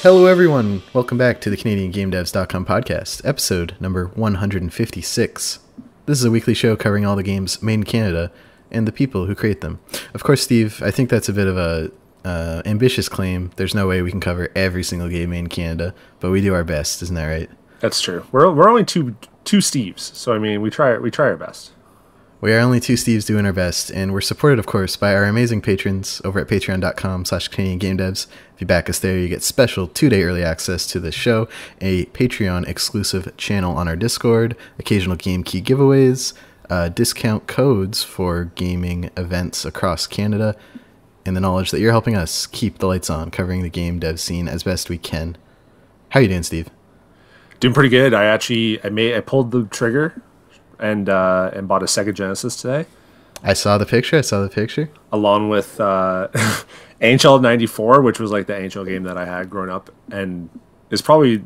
Hello, everyone. Welcome back to the CanadianGameDevs.com podcast, episode number 156. This is a weekly show covering all the games made in Canada and the people who create them. Of course, Steve, I think that's a bit of a ambitious claim. There's no way we can cover every single game made in Canada, but we do our best. Isn't that right? That's true. We're only two Steves, so I mean we try our best. We are only two Steves doing our best, and we're supported, of course, by our amazing patrons over at patreon.com/CanadianGameDevs. If you back us there, you get special 2-day early access to the show, a Patreon-exclusive channel on our Discord, occasional game key giveaways, discount codes for gaming events across Canada, and the knowledge that you're helping us keep the lights on, covering the game dev scene as best we can. How are you doing, Steve? Doing pretty good. I pulled the trigger and bought a Sega Genesis today. I saw the picture. Along with NHL 94, which was like the NHL game that I had growing up, and it's probably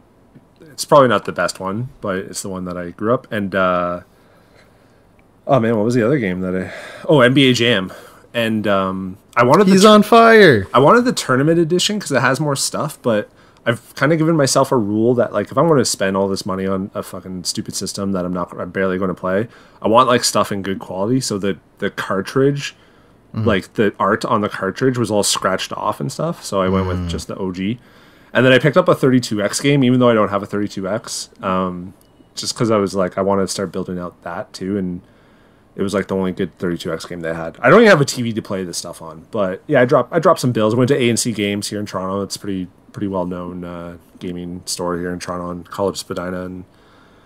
not the best one, but it's the one that I grew up. And oh man, what was the other game NBA Jam. And I wanted He's on fire. I wanted the tournament edition because it has more stuff, but I've kind of given myself a rule that, like, if I'm going to spend all this money on a fucking stupid system that I'm barely going to play, I want, like, stuff in good quality. So that the cartridge, like, the art on the cartridge was all scratched off and stuff. So I went with just the OG. And then I picked up a 32X game, even though I don't have a 32X, just because I was like, I wanted to start building out that too. And it was like the only good 32X game they had. I don't even have a TV to play this stuff on, but yeah, I dropped some bills. I went to A&C Games here in Toronto. It's pretty well-known gaming store here in Toronto on College Spadina, and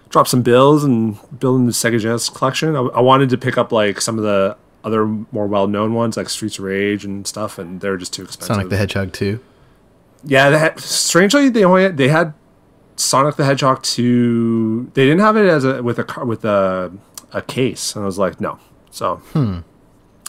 dropped some bills and building the Sega Genesis collection. I wanted to pick up like some of the other more well-known ones like Streets of Rage and stuff, and they're just too expensive. Sonic the Hedgehog 2. Yeah, strangely they had Sonic the Hedgehog 2. They didn't have it with a case, and I was like, no. So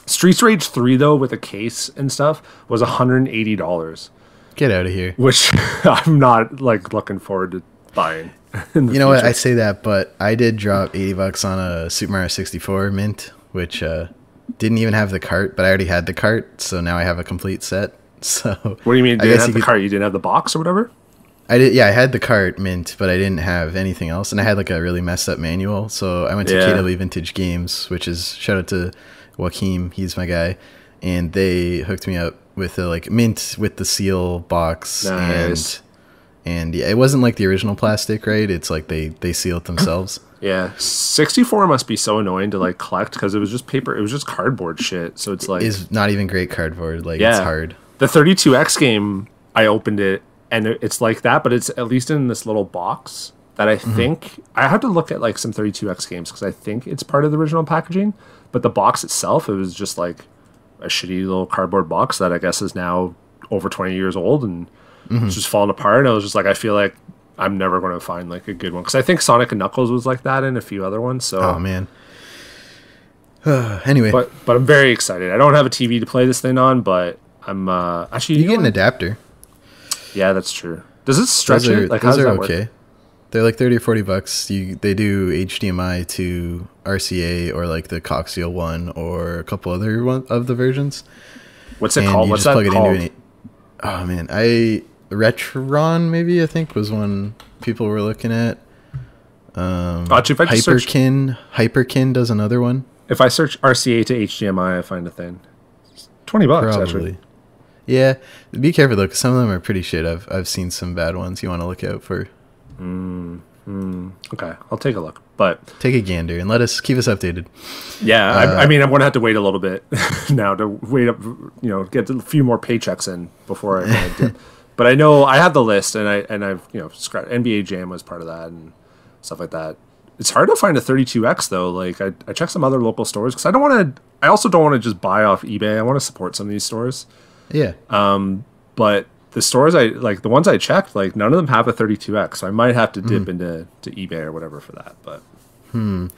Streets of Rage 3 though with a case and stuff was $180. Get out of here. Which I'm not like looking forward to buying. You know what? I say that, but I did drop $80 on a Super Mario 64 mint, which didn't even have the cart, but I already had the cart, so now I have a complete set. So what do you mean? You didn't have the cart? You didn't have the box or whatever? I did. Yeah, I had the cart mint, but I didn't have anything else, and I had like a really messed up manual. So I went to KW Vintage Games, which is, shout out to Joaquim, he's my guy, and they hooked me up with a like mint with the seal box. Nice. and yeah, it wasn't like the original plastic, right? It's like they seal it themselves. Yeah, 64 must be so annoying to like collect because it was just paper, it was just cardboard shit. So it's like, it's not even great cardboard. Like, it's hard. The 32X game, I opened it and it's like that, but it's at least in this little box that I think I have to look at like some 32X games because I think it's part of the original packaging. But the box itself, it was just like a shitty little cardboard box that I guess is now over 20 years old and it's just falling apart. And I was just like, I feel like I'm never going to find like a good one because I think Sonic and Knuckles was like that and a few other ones. So oh man. Anyway, but I'm very excited. I don't have a TV to play this thing on, but I'm actually you get an adapter. Yeah, that's true. Does it stretch it? Like, those are okay. They're like $30 or $40. They do HDMI to RCA or like the coaxial one or a couple other of the versions. What's it called? What's that called? Oh man, Retron maybe I think was one people were looking at. Hyperkin does another one. If I search RCA to HDMI, I find a thing. It's $20 probably. Actually. Yeah, be careful though, because some of them are pretty shit. I've seen some bad ones you want to look out for. Okay, I'll take a look. But take a gander and keep us updated. Yeah, I mean, I'm going to have to wait a little bit now to wait up, get a few more paychecks in before I dip. But I know I have the list, and I've scratched. NBA Jam was part of that and stuff like that. It's hard to find a 32X though. Like I checked some other local stores because I also don't want to just buy off eBay. I want to support some of these stores. Yeah. But the stores the ones I checked, like none of them have a 32X, so I might have to dip into eBay or whatever for that. But I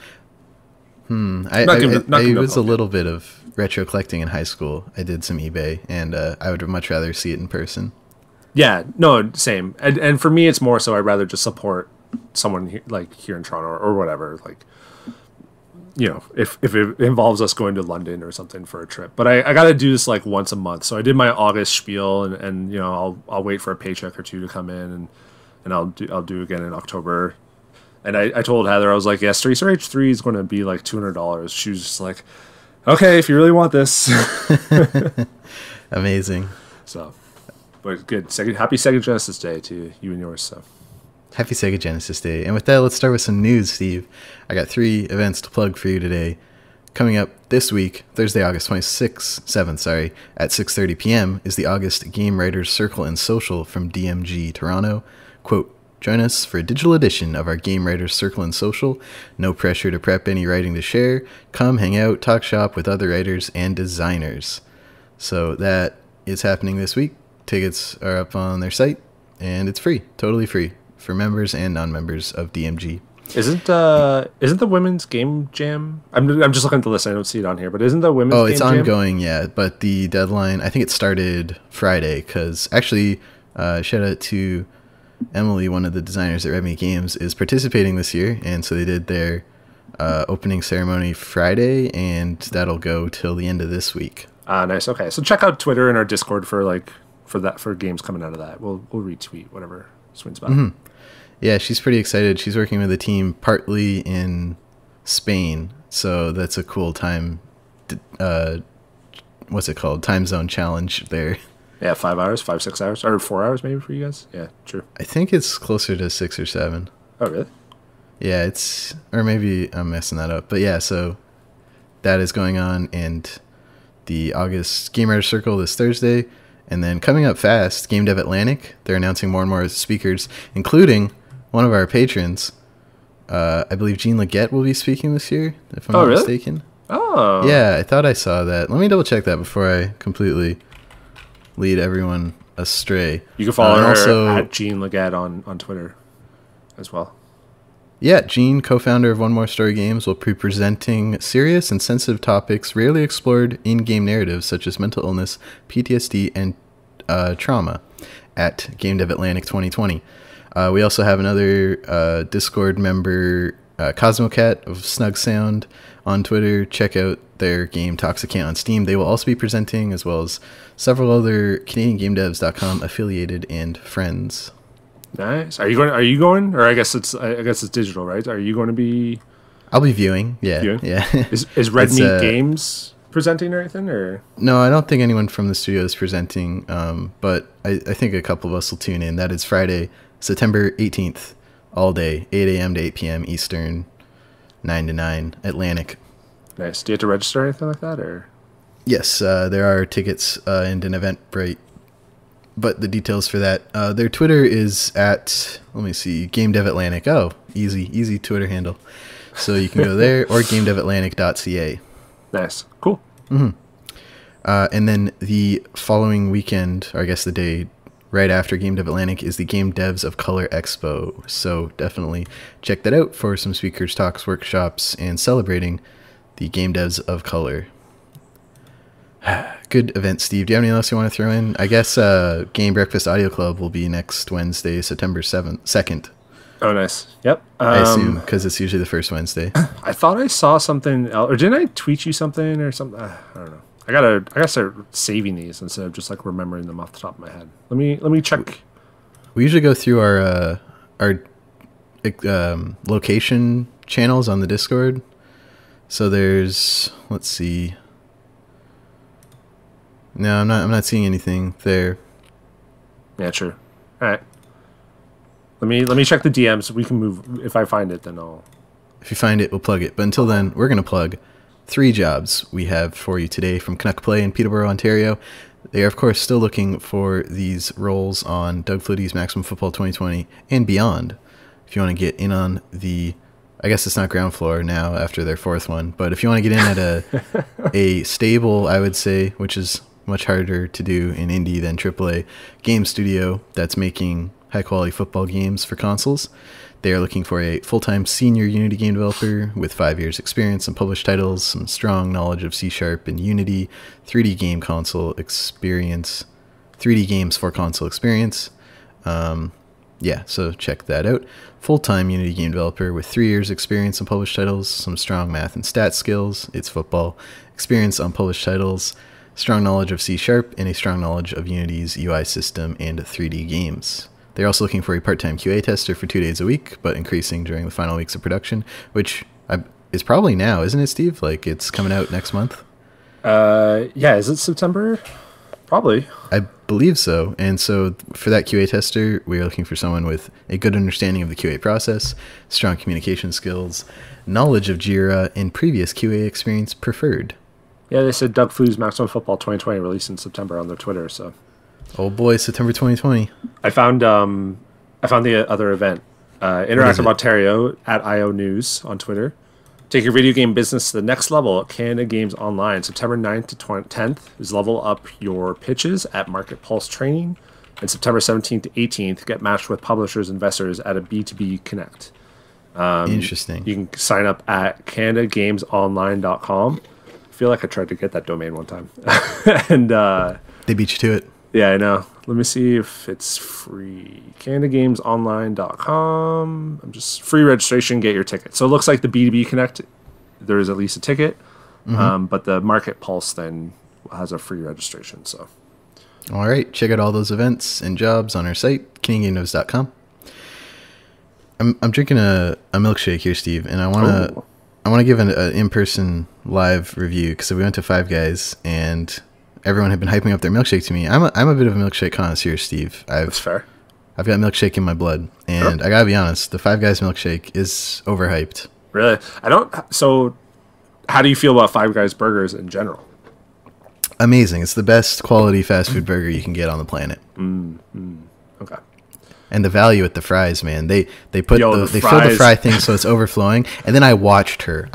was a little bit of retro collecting in high school. I did some eBay, and I would much rather see it in person. Yeah, no, same. And for me, it's more so I'd rather just support someone here in Toronto or whatever. Like if it involves us going to London or something for a trip. But I got to do this like once a month. So I did my August spiel, and I'll wait for a paycheck or two to come in, and I'll do again in October. And I told Heather, I was like, yeah, Streets of Rage 3 is going to be like $200. She was just like, okay, if you really want this. Amazing. So, but good. Happy Sega Genesis Day to you and yours. So. Happy Sega Genesis Day. And with that, let's start with some news, Steve. I got 3 events to plug for you today. Coming up this week, Thursday, August 7th, at 6:30 p.m. is the August Game Writers Circle and Social from DMG Toronto. Quote, join us for a digital edition of our Game Writers Circle and Social. No pressure to prep any writing to share. Come hang out, talk shop with other writers and designers. So that is happening this week. Tickets are up on their site, and it's free, totally free, for members and non-members of DMG. Isn't the women's game jam? I'm just looking at the list. I don't see it on here, but isn't the women's? Oh, game it's jam? ongoing, yeah. But the deadline, I think it started Friday. Because actually, shout out to Emily, one of the designers at Red Meat Games, is participating this year, and so they did their opening ceremony Friday, and that'll go till the end of this week. Nice. Okay, so check out Twitter and our Discord for games coming out of that. We'll retweet whatever swings by. Mm-hmm. Yeah, she's pretty excited. She's working with a team partly in Spain, so that's a cool time. What's it called? Time zone challenge there. Yeah, 5 hours, 6 hours, or 4 hours maybe for you guys. Yeah, true. I think it's closer to 6 or 7. Oh, really? Yeah, or maybe I'm messing that up. But yeah, so that is going on, and the August Game Writers Circle this Thursday. And then coming up fast, Game Dev Atlantic. They're announcing more and more speakers, including one of our patrons. I believe Jean Leggett will be speaking this year, if I'm not mistaken. Oh. Yeah, I thought I saw that. Let me double check that before I completely lead everyone astray. You can follow her also at Jean Leggett on Twitter as well. Yeah, Jean, co-founder of One More Story Games, will be presenting serious and sensitive topics rarely explored in game narratives such as mental illness, PTSD, and trauma at Game Dev Atlantic 2020. We also have another Discord member, Cosmocat of Snug Sound, on Twitter. Check out their game Toxicant on Steam. They will also be presenting, as well as several other CanadianGameDevs.com affiliated and friends. Nice. Are you going? Or I guess it's digital, right? Are you going to be? I'll be viewing. Yeah. Viewing? Yeah. Is Red Meat Games presenting or anything? Or no, I don't think anyone from the studio is presenting. But I think a couple of us will tune in. That is Friday, September 18th, all day, 8 a.m. to 8 p.m. Eastern, 9 to 9 Atlantic. Nice. Do you have to register or anything like that, or? Yes, there are tickets and an Eventbrite. But the details for that, their Twitter is at, let me see, Game Dev Atlantic. Oh, easy Twitter handle. So you can go there, or gamedevatlantic.ca. Nice. Cool. Mm-hmm. And then the following weekend, or I guess the day right after Game Dev Atlantic, is the Game Devs of Color Expo. So definitely check that out for some speakers, talks, workshops, and celebrating the Game Devs of Color. Good event, Steve. Do you have anything else you want to throw in? I guess Game Breakfast Audio Club will be next Wednesday, September 2nd. Oh, nice. Yep. I assume, because it's usually the first Wednesday. I thought I saw something else, or didn't I tweet you something or something? I don't know. I gotta start saving these instead of just like remembering them off the top of my head. Let me check. We usually go through our location channels on the Discord. So there's, let's see. No, I'm not seeing anything there. Yeah, sure. All right. Let me check the DMs. We can move. If I find it, then I'll. If you find it, we'll plug it. But until then, we're gonna plug 3 jobs we have for you today from Canuck Play in Peterborough, Ontario. They are, of course, still looking for these roles on Doug Flutie's Maximum Football 2020 and beyond. If you want to get in on the, I guess it's not ground floor now after their 4th one, but if you want to get in at a stable, I would say, which is much harder to do in indie than AAA, game studio that's making high-quality football games for consoles. They are looking for a full-time senior Unity game developer with 5 years experience in published titles, some strong knowledge of C# and Unity, 3D game console experience, 3D games for console experience. Yeah, so check that out. Full-time Unity game developer with 3 years experience on published titles, some strong math and stats skills, it's football, experience on published titles, strong knowledge of C#, and a strong knowledge of Unity's UI system and 3D games. They're also looking for a part-time QA tester for 2 days a week, but increasing during the final weeks of production, which is probably now, isn't it, Steve? Like, it's coming out next month? Yeah, is it September? Probably. I believe so. And so for that QA tester, we are looking for someone with a good understanding of the QA process, strong communication skills, knowledge of Jira, and previous QA experience preferred. Yeah, they said Doug Flu's Maximum Football 2020 released in September on their Twitter. So, oh boy, September 2020. I found the other event, Interactive Ontario at IO News on Twitter. Take your video game business to the next level at Canada Games Online. September 9th to 10th is level up your pitches at Market Pulse Training. And September 17th to 18th, get matched with publishers, investors at a B2B Connect. Interesting. You can sign up at CanadaGamesOnline.com. I feel like I tried to get that domain one time. And they beat you to it. Yeah, I know. Let me see if it's free. CanadaGamesOnline.com. I'm just free registration, get your ticket. So it looks like the B2B Connect, there is at least a ticket. But the Market Pulse then has a free registration. So, all right, check out all those events and jobs on our site, CanadianGameDevs.com. I'm drinking a milkshake here, Steve, and I want to give an in-person live review because we went to Five Guys and everyone had been hyping up their milkshake to me. I'm a bit of a milkshake connoisseur, Steve. That's fair. I've got milkshake in my blood, and I gotta be honest, the Five Guys milkshake is overhyped. Really? So, how do you feel about Five Guys burgers in general? Amazing. It's the best quality fast food burger you can get on the planet. Okay. And the value at the fries, man. They put they fill the fry thing so it's overflowing, and then I watched her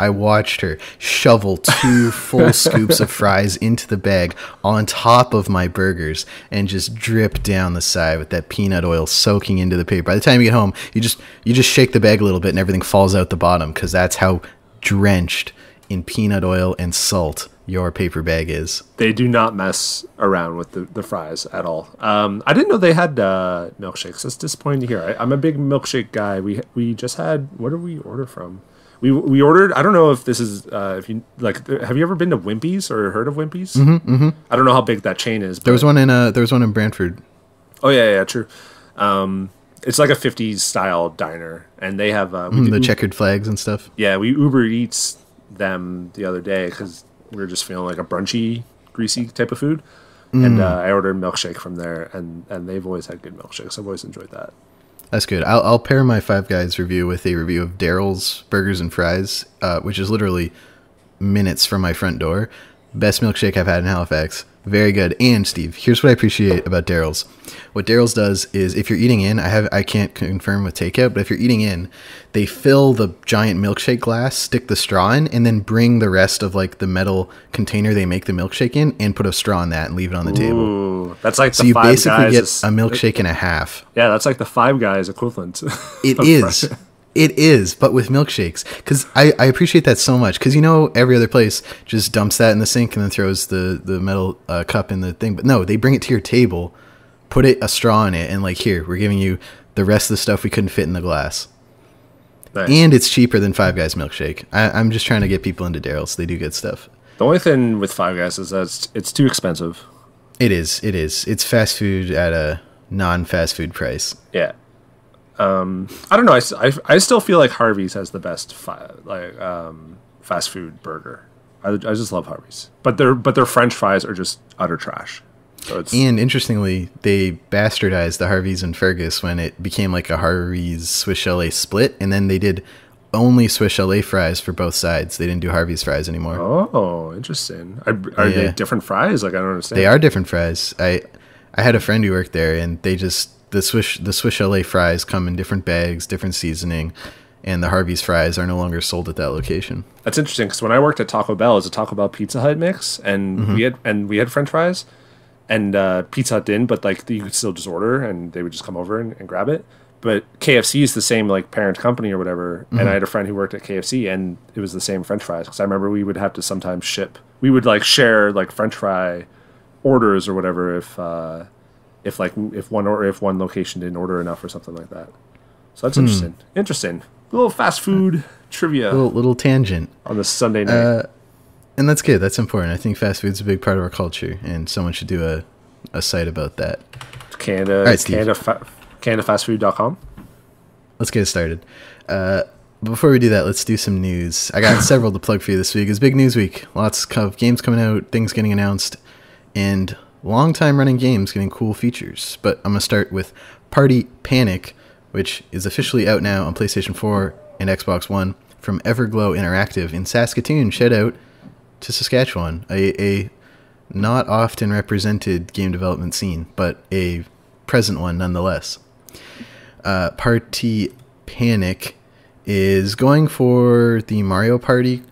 shovel 2 full scoops of fries into the bag on top of my burgers and just drip down the side with that peanut oil soaking into the paper. By the time you get home, you just shake the bag a little bit and everything falls out the bottom because that's how drenched in peanut oil and salt your paper bag is. They do not mess around with the fries at all. I didn't know they had milkshakes. That's disappointing to hear. I'm a big milkshake guy. We just had, what did we order from? We ordered, I don't know if this is, if you like, have you ever been to Wimpy's or heard of Wimpy's? I don't know how big that chain is. But there was one in Brantford. Oh yeah, true. It's like a 50s style diner, and they have the checkered flags and stuff. Yeah, we Uber Eats them the other day because we were just feeling like a brunchy, greasy type of food. And I ordered a milkshake from there, and they've always had good milkshakes. I've always enjoyed that. That's good. I'll pair my Five Guys review with a review of Daryl's Burgers and Fries, which is literally minutes from my front door. Best milkshake I've had in Halifax. Very good. And Steve, here's what I appreciate about Daryl's. What Daryl's does is, if you're eating in, I can't confirm with takeout, but if you're eating in, they fill the giant milkshake glass, stick the straw in, and then bring the rest of like the metal container they make the milkshake in, and put a straw in that and leave it on the table. That's like so you basically get a milkshake and a half. Yeah, that's like the Five Guys equivalent. It is. It is, but with milkshakes. Because I appreciate that so much. Because, every other place just dumps that in the sink and then throws the metal cup in the thing. But no, they bring it to your table, put a straw in it, and like, here, we're giving you the rest of the stuff we couldn't fit in the glass. Nice. And it's cheaper than Five Guys milkshake. I'm just trying to get people into Daryl's. They do good stuff. The only thing with Five Guys is that it's too expensive. It is. It's fast food at a non-fast food price. Yeah. I don't know. I still feel like Harvey's has the best fast food burger. I just love Harvey's, but their French fries are just utter trash. So and interestingly, they bastardized the Harvey's in Fergus when it became like a Harvey's Swiss Chalet split, and then they did only Swiss Chalet fries for both sides. They didn't do Harvey's fries anymore. Oh, interesting. Are they different fries? Like, I don't understand. They are different fries. I had a friend who worked there, and they just. The Swiss Chalet fries come in different bags, different seasoning, and the Harvey's fries are no longer sold at that location. That's interesting because when I worked at Taco Bell, it was a Taco Bell Pizza Hut mix, and we had French fries, and Pizza Hut didn't, but like you could still just order, and they would just come over and grab it. But KFC is the same like parent company or whatever, and I had a friend who worked at KFC, and it was the same French fries because I remember we would have to sometimes we would like share like French fry orders or whatever if if one location didn't order enough or something like that. So that's interesting. Interesting. A little fast food trivia. Little tangent on the Sunday night. And that's good. That's important. I think fast food's a big part of our culture, and someone should do a site about that. Canada, right, CanadaFastFood.com. Let's get it started. Before we do that, let's do some news. I got several to plug for you this week. It's big news week. Lots of games coming out, things getting announced, and long time running games getting cool features. But I'm going to start with Party Panic, which is officially out now on PlayStation 4 and Xbox One from Everglow Interactive in Saskatoon. Shout out to Saskatchewan, a not often represented game development scene, but a present one nonetheless. Party Panic is going for the Mario Party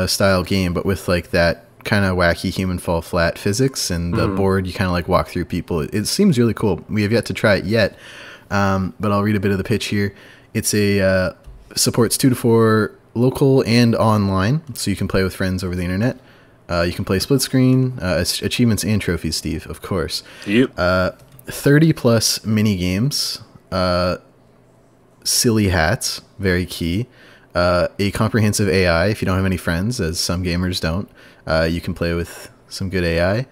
style game, but with like that kind of wacky human fall flat physics, and the board you kind of like walk through people. It seems really cool. We have yet to try it yet, but I'll read a bit of the pitch here. It's supports 2 to 4 local and online, so you can play with friends over the internet. You can play split screen, achievements and trophies, Steve, of course. Yep. 30 plus mini games, silly hats, very key. A comprehensive AI. If you don't have any friends, as some gamers don't, you can play with some good AI.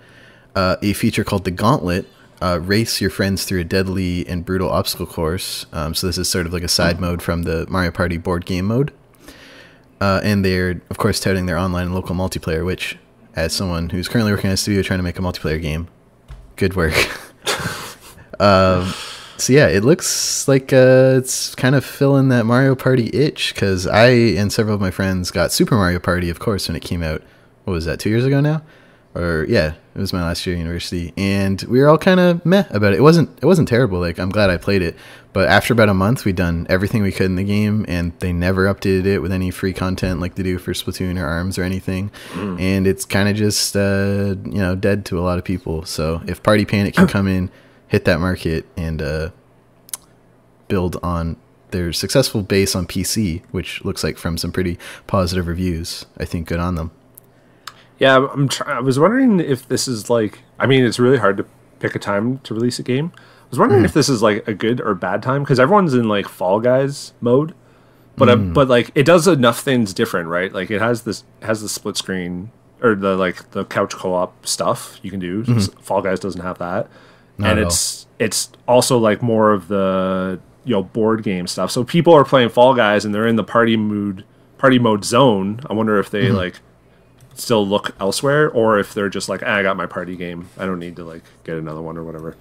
A feature called the Gauntlet. Race your friends through a deadly and brutal obstacle course. So this is sort of like a side mode from the Mario Party board game mode. And they're, of course, touting their online and local multiplayer, which, as someone who's currently working at a studio trying to make a multiplayer game, good work. So yeah, it looks like it's kind of filling that Mario Party itch, because I and several of my friends got Super Mario Party, of course, when it came out. What was that, 2 years ago now? Or yeah, it was my last year at university, and we were all kind of meh about it. It wasn't terrible. Like, I'm glad I played it, but after about a month, we'd done everything we could in the game, and they never updated it with any free content like they do for Splatoon or ARMS or anything. And it's kind of just dead to a lot of people. So if Party Panic can come in, hit that market, and build on their successful base on PC, which looks like from some pretty positive reviews, I think good on them. Yeah, I was wondering if this is like... I mean, it's really hard to pick a time to release a game. I was wondering if this is like a good or bad time, because everyone's in like Fall Guys mode, but but like it does enough things different, right? Like it has the split screen, or the couch co-op stuff you can do. Fall Guys doesn't have that, and it's also like more of the board game stuff. So people are playing Fall Guys and they're in the party mode zone. I wonder if they like still look elsewhere, or if they're just like, I got my party game, I don't need to like get another one or whatever.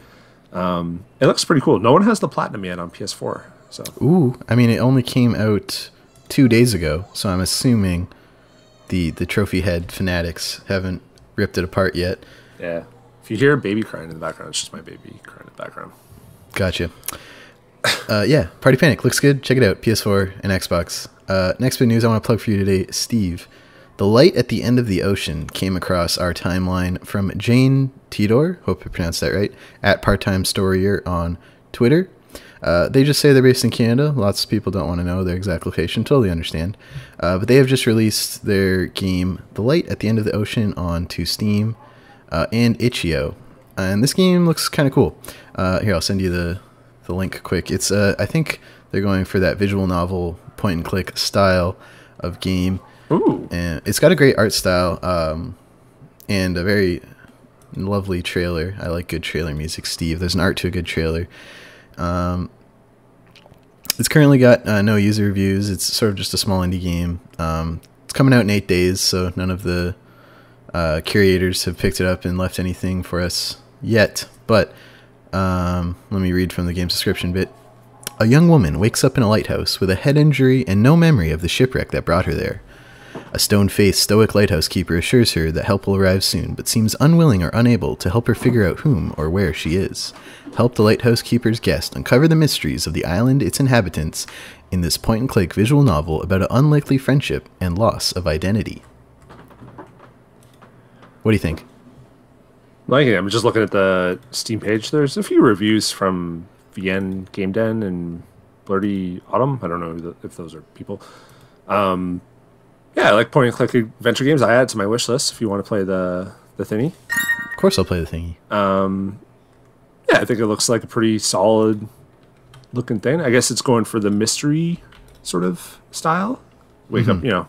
It looks pretty cool. No one has the platinum yet on PS4. So I mean, it only came out 2 days ago, so I'm assuming the trophy head fanatics haven't ripped it apart yet. Yeah. If you hear a baby crying in the background, it's just my baby crying in the background. Gotcha. Yeah, Party Panic looks good. Check it out, PS4 and Xbox. Next bit of news I want to plug for you today, Steve. The light at the end of the ocean came across our timeline from Jane Tidor, hope I pronounced that right, at Part-Time Storier on Twitter. They just say they're based in Canada. Lots of people don't want to know their exact location. Totally understand. But they have just released their game, The Light at the End of the Ocean, onto Steam and itch.io. And this game looks kind of cool. Here, I'll send you the link quick. It's I think they're going for that visual novel point-and-click style of game. Ooh. And it's got a great art style and a very lovely trailer. I like good trailer music, Steve. There's an art to a good trailer. It's currently got no user reviews. It's sort of just a small indie game. It's coming out in 8 days, so none of the curators have picked it up and left anything for us yet. But let me read from the game's description bit. A young woman wakes up in a lighthouse with a head injury and no memory of the shipwreck that brought her there. A stone-faced, stoic lighthouse keeper assures her that help will arrive soon, but seems unwilling or unable to help her figure out whom or where she is. Help the lighthouse keeper's guest uncover the mysteries of the island, its inhabitants, in this point-and-click visual novel about an unlikely friendship and loss of identity. What do you think? Like it. I'm just looking at the Steam page. There's a few reviews from Vienne Game Den and Blurty Autumn. I don't know if those are people. Yeah, I like point-and-click adventure games. I add it to my wish list if you want to play the thingy. Of course I'll play the thingy. Yeah, I think it looks like a pretty solid looking thing. I guess it's going for the mystery sort of style. Wake up,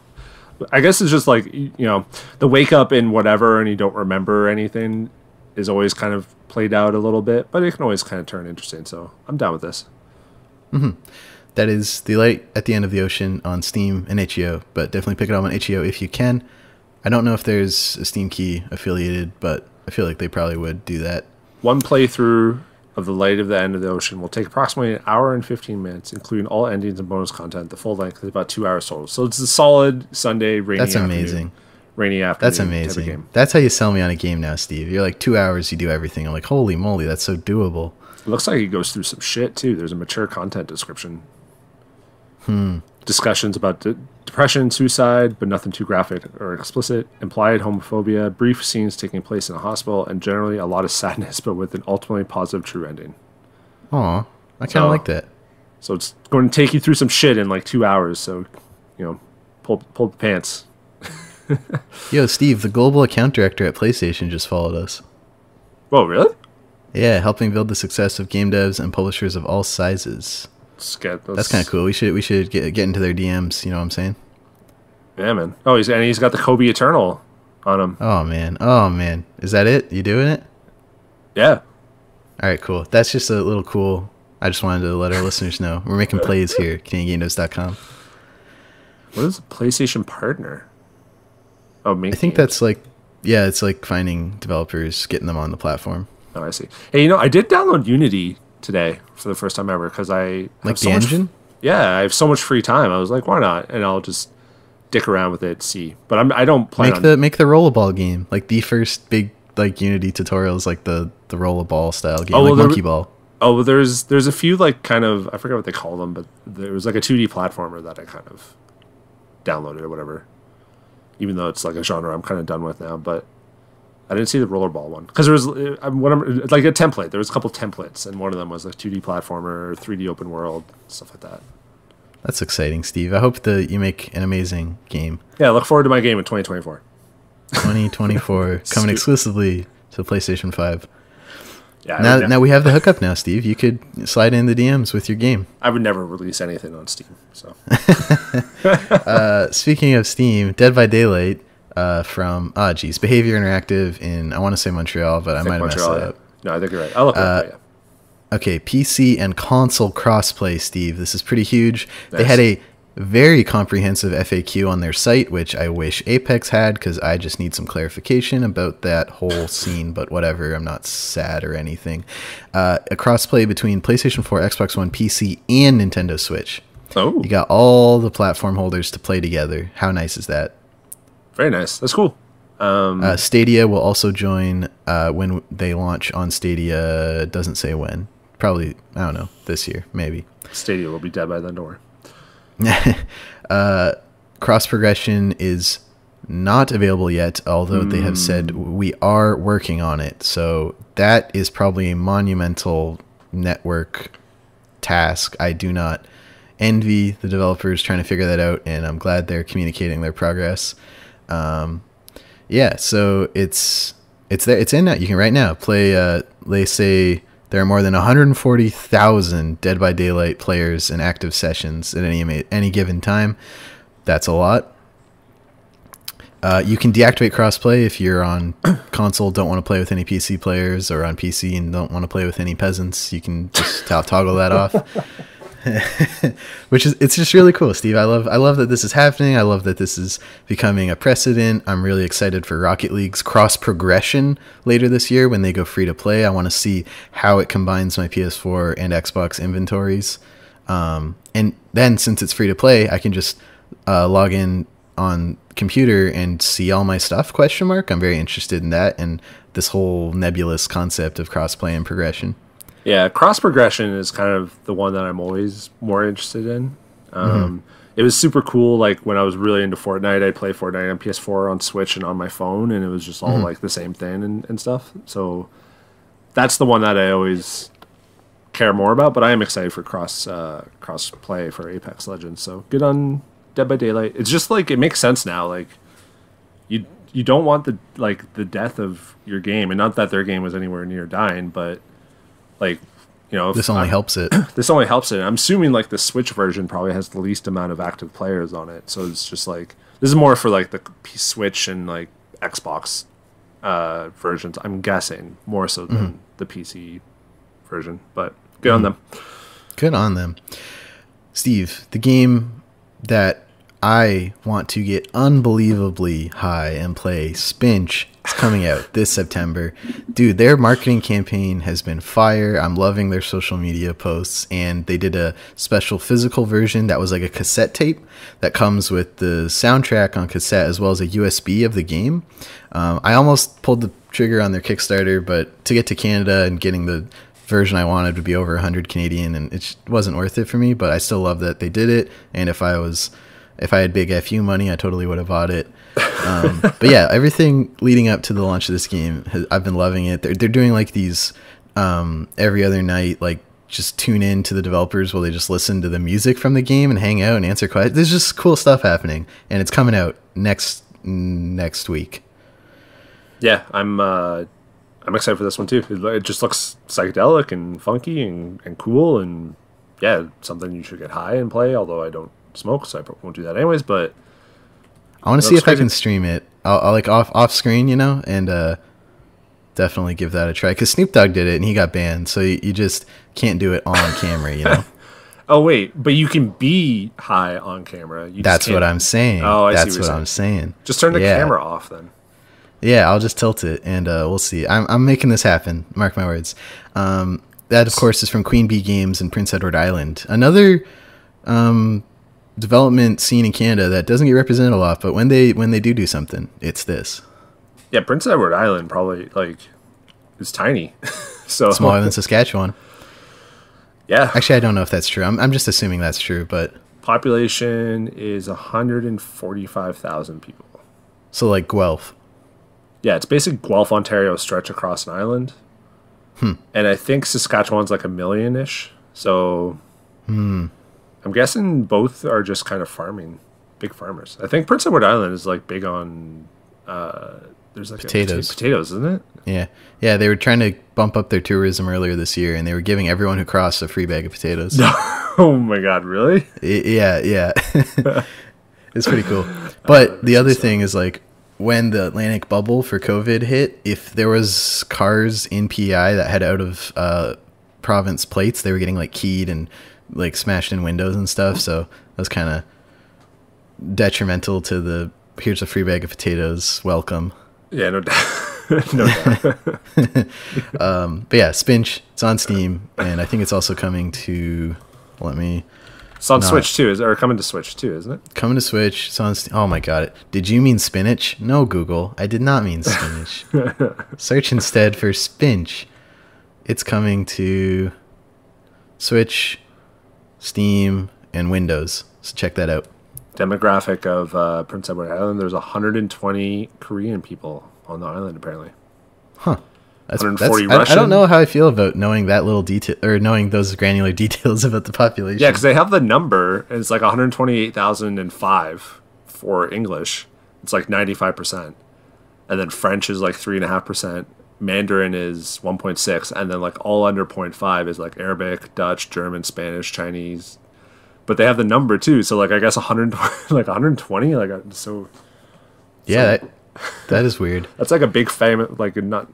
I guess it's just like, the wake up in whatever and you don't remember anything is always kind of played out a little bit, but it can always kind of turn interesting. So I'm down with this. That is The Light at the End of the Ocean on Steam and itch.io, but definitely pick it up on itch.io if you can. I don't know if there's a Steam key affiliated, but I feel like they probably would do that. One playthrough of The Light of the End of the Ocean will take approximately an hour and 15 minutes, including all endings and bonus content. The full length is about 2 hours total. So it's a solid Sunday rainy That's afternoon. amazing. Rainy afternoon. That's amazing. That's how you sell me on a game now, Steve. You're like 2 hours, you do everything. I'm like, holy moly, that's so doable. It looks like he goes through some shit, too. There's a mature content description. Discussions about depression, suicide, but nothing too graphic or explicit. Implied homophobia, brief scenes taking place in a hospital, and generally a lot of sadness, but with an ultimately positive true ending. Aw, I kind of like that. So it's going to take you through some shit in like 2 hours. So, pull the pants. Yo, Steve, the global account director at PlayStation just followed us. Oh, really? Yeah, helping build the success of game devs and publishers of all sizes. That's kind of cool. We should get into their DMs. You know what I'm saying? Yeah, man. Oh, he's got the Kobe Eternal on him. Oh man. Is that it? You doing it? Yeah. All right, cool. That's just a little cool. I just wanted to let our listeners know we're making plays here at CanadianGameDevs.com. What is a PlayStation partner? Oh, I think that's like, yeah, it's like finding developers, getting them on the platform. Oh, I see. Hey, I did download Unity today for the first time ever because I like the engine. I have so much free time. I was like, why not? And I'll just dick around with it, see. But I don't plan make the rollerball game, like the first big like Unity tutorials, like the rollerball style game, like Monkey Ball. Oh, well, there's a few like kind of, I forget what they call them, but there was like a 2D platformer that I kind of downloaded or whatever. Even though it's like a genre I'm kind of done with now, but I didn't see the rollerball one because there was like a template. There was a couple templates, and one of them was like 2D platformer, 3D open world, stuff like that. That's exciting, Steve. I hope that you make an amazing game. Yeah, I look forward to my game in 2024. 2024 coming exclusively to PlayStation 5. Yeah. Now we have the hookup now, Steve. You could slide in the DMs with your game. I would never release anything on Steam. So, speaking of Steam, Dead by Daylight from Behavior Interactive in, I want to say Montreal, but I might have messed it up. No, I think you're right. I'll look it up. Yeah. Okay, PC and console crossplay, Steve. This is pretty huge. Nice. They had a very comprehensive FAQ on their site, which I wish Apex had because I just need some clarification about that whole scene, but whatever, I'm not sad or anything. A crossplay between PlayStation 4, Xbox One, PC, and Nintendo Switch. Oh. You got all the platform holders to play together. How nice is that? Very nice. That's cool. Stadia will also join when they launch on Stadia. Doesn't say when. Probably, I don't know, this year, maybe. Stadia will be dead by then, don't worry. Cross progression is not available yet, although they have said we are working on it. So that is probably a monumental network task. I do not envy the developers trying to figure that out, and I'm glad they're communicating their progress. So it's there. It's in that. You can right now play. They say there are more than 140,000 Dead by Daylight players in active sessions at any given time. That's a lot. You can deactivate crossplay if you're on console, don't want to play with any PC players, or on PC and don't want to play with any peasants. You can just toggle that off. It's just really cool, Steve. I love that this is happening. I love that this is becoming a precedent. I'm really excited for Rocket League's cross progression later this year when they go free to play. I want to see how it combines my PS4 and Xbox inventories. And then since it's free to play, I can just log in on computer and see all my stuff, ? I'm very interested in that and this whole nebulous concept of crossplay and progression. Yeah, cross progression is kind of the one that I'm always more interested in. It was super cool. Like when I was really into Fortnite, I'd play Fortnite on PS4, on Switch, and on my phone, and it was just all like the same thing and stuff. So that's the one that I always care more about. But I am excited for cross play for Apex Legends. So good on Dead by Daylight. It's just like it makes sense now. Like you don't want the death of your game, and not that their game was anywhere near dying, but Like, you know, This only helps it. this only helps it. I'm assuming like the Switch version probably has the least amount of active players on it, so it's just like this is more for like the Switch and like Xbox versions. I'm guessing more so than the PC version, but good on them. Good on them. Steve, the game that I want to get unbelievably high and play, Spinch, is coming out this September. Dude, their marketing campaign has been fire. I'm loving their social media posts, and they did a special physical version that was like a cassette tape that comes with the soundtrack on cassette as well as a USB of the game. I almost pulled the trigger on their Kickstarter, but to get to Canada and getting the version I wanted would be over 100 Canadian, and it just wasn't worth it for me, but I still love that they did it. And if I had big FU money, I totally would have bought it. But yeah, everything leading up to the launch of this game, I've been loving it. They're doing like these every other night, like just tune in to the developers while they just listen to the music from the game and hang out and answer questions. There's just cool stuff happening, and it's coming out next week. Yeah, I'm excited for this one too. It just looks psychedelic and funky and cool, and yeah, something you should get high and play. Although I don't smoke, so I probably won't do that anyways. But I want to see if I can stream it. I'll like off screen, you know, and definitely give that a try. Because Snoop Dogg did it and he got banned, so you just can't do it on camera, you know. Oh wait, but you can be high on camera. That's what I'm saying. Oh, That's what I'm saying. Just turn the camera off then. Yeah, I'll just tilt it, and we'll see. I'm making this happen. Mark my words. That, of course, is from Queen Bee Games in Prince Edward Island. Another development scene in Canada that doesn't get represented a lot, but when they do something, it's this. Yeah, Prince Edward Island probably like is tiny, so smaller than Saskatchewan. Yeah, actually, I don't know if that's true. I'm just assuming that's true, but population is 145,000 people. So like Guelph. Yeah, it's basically Guelph, Ontario, stretch across an island. And I think Saskatchewan's like 1 million-ish. So I'm guessing both are just kind of farming, big farmers. I think Prince Edward Island is like big on there's like potatoes. Potatoes, isn't it? Yeah. They were trying to bump up their tourism earlier this year, and they were giving everyone who crossed a free bag of potatoes. Oh my god, really? Yeah. It's pretty cool. But the other thing is like, when the Atlantic bubble for COVID hit, if there was cars in PEI that had out of province plates, they were getting like keyed and like smashed in windows and stuff. So that was kind of detrimental to the here's a free bag of potatoes, welcome. Yeah, no doubt. No doubt. But yeah, Spinch, it's on Steam, and I think it's also coming to It's on Switch too, or coming to Switch too, isn't it? Coming to Switch. It's on oh my god. Did you mean spinach? No, Google. I did not mean spinach. Search instead for Spinch. It's coming to Switch, Steam, and Windows. So check that out. Demographic of Prince Edward Island, there's 120 Korean people on the island apparently. Huh. 140 Russian. I don't know how I feel about knowing that little detail, or knowing those granular details about the population. Yeah, because they have the number, and it's like 128,005 for English. It's like 95%. And then French is like 3.5%. Mandarin is 1.6, and then like all under 0.5 is like Arabic, Dutch, German, Spanish, Chinese. But they have the number too, so like I guess 120, like so. Yeah. That is weird. That's like a big family. Like, they're not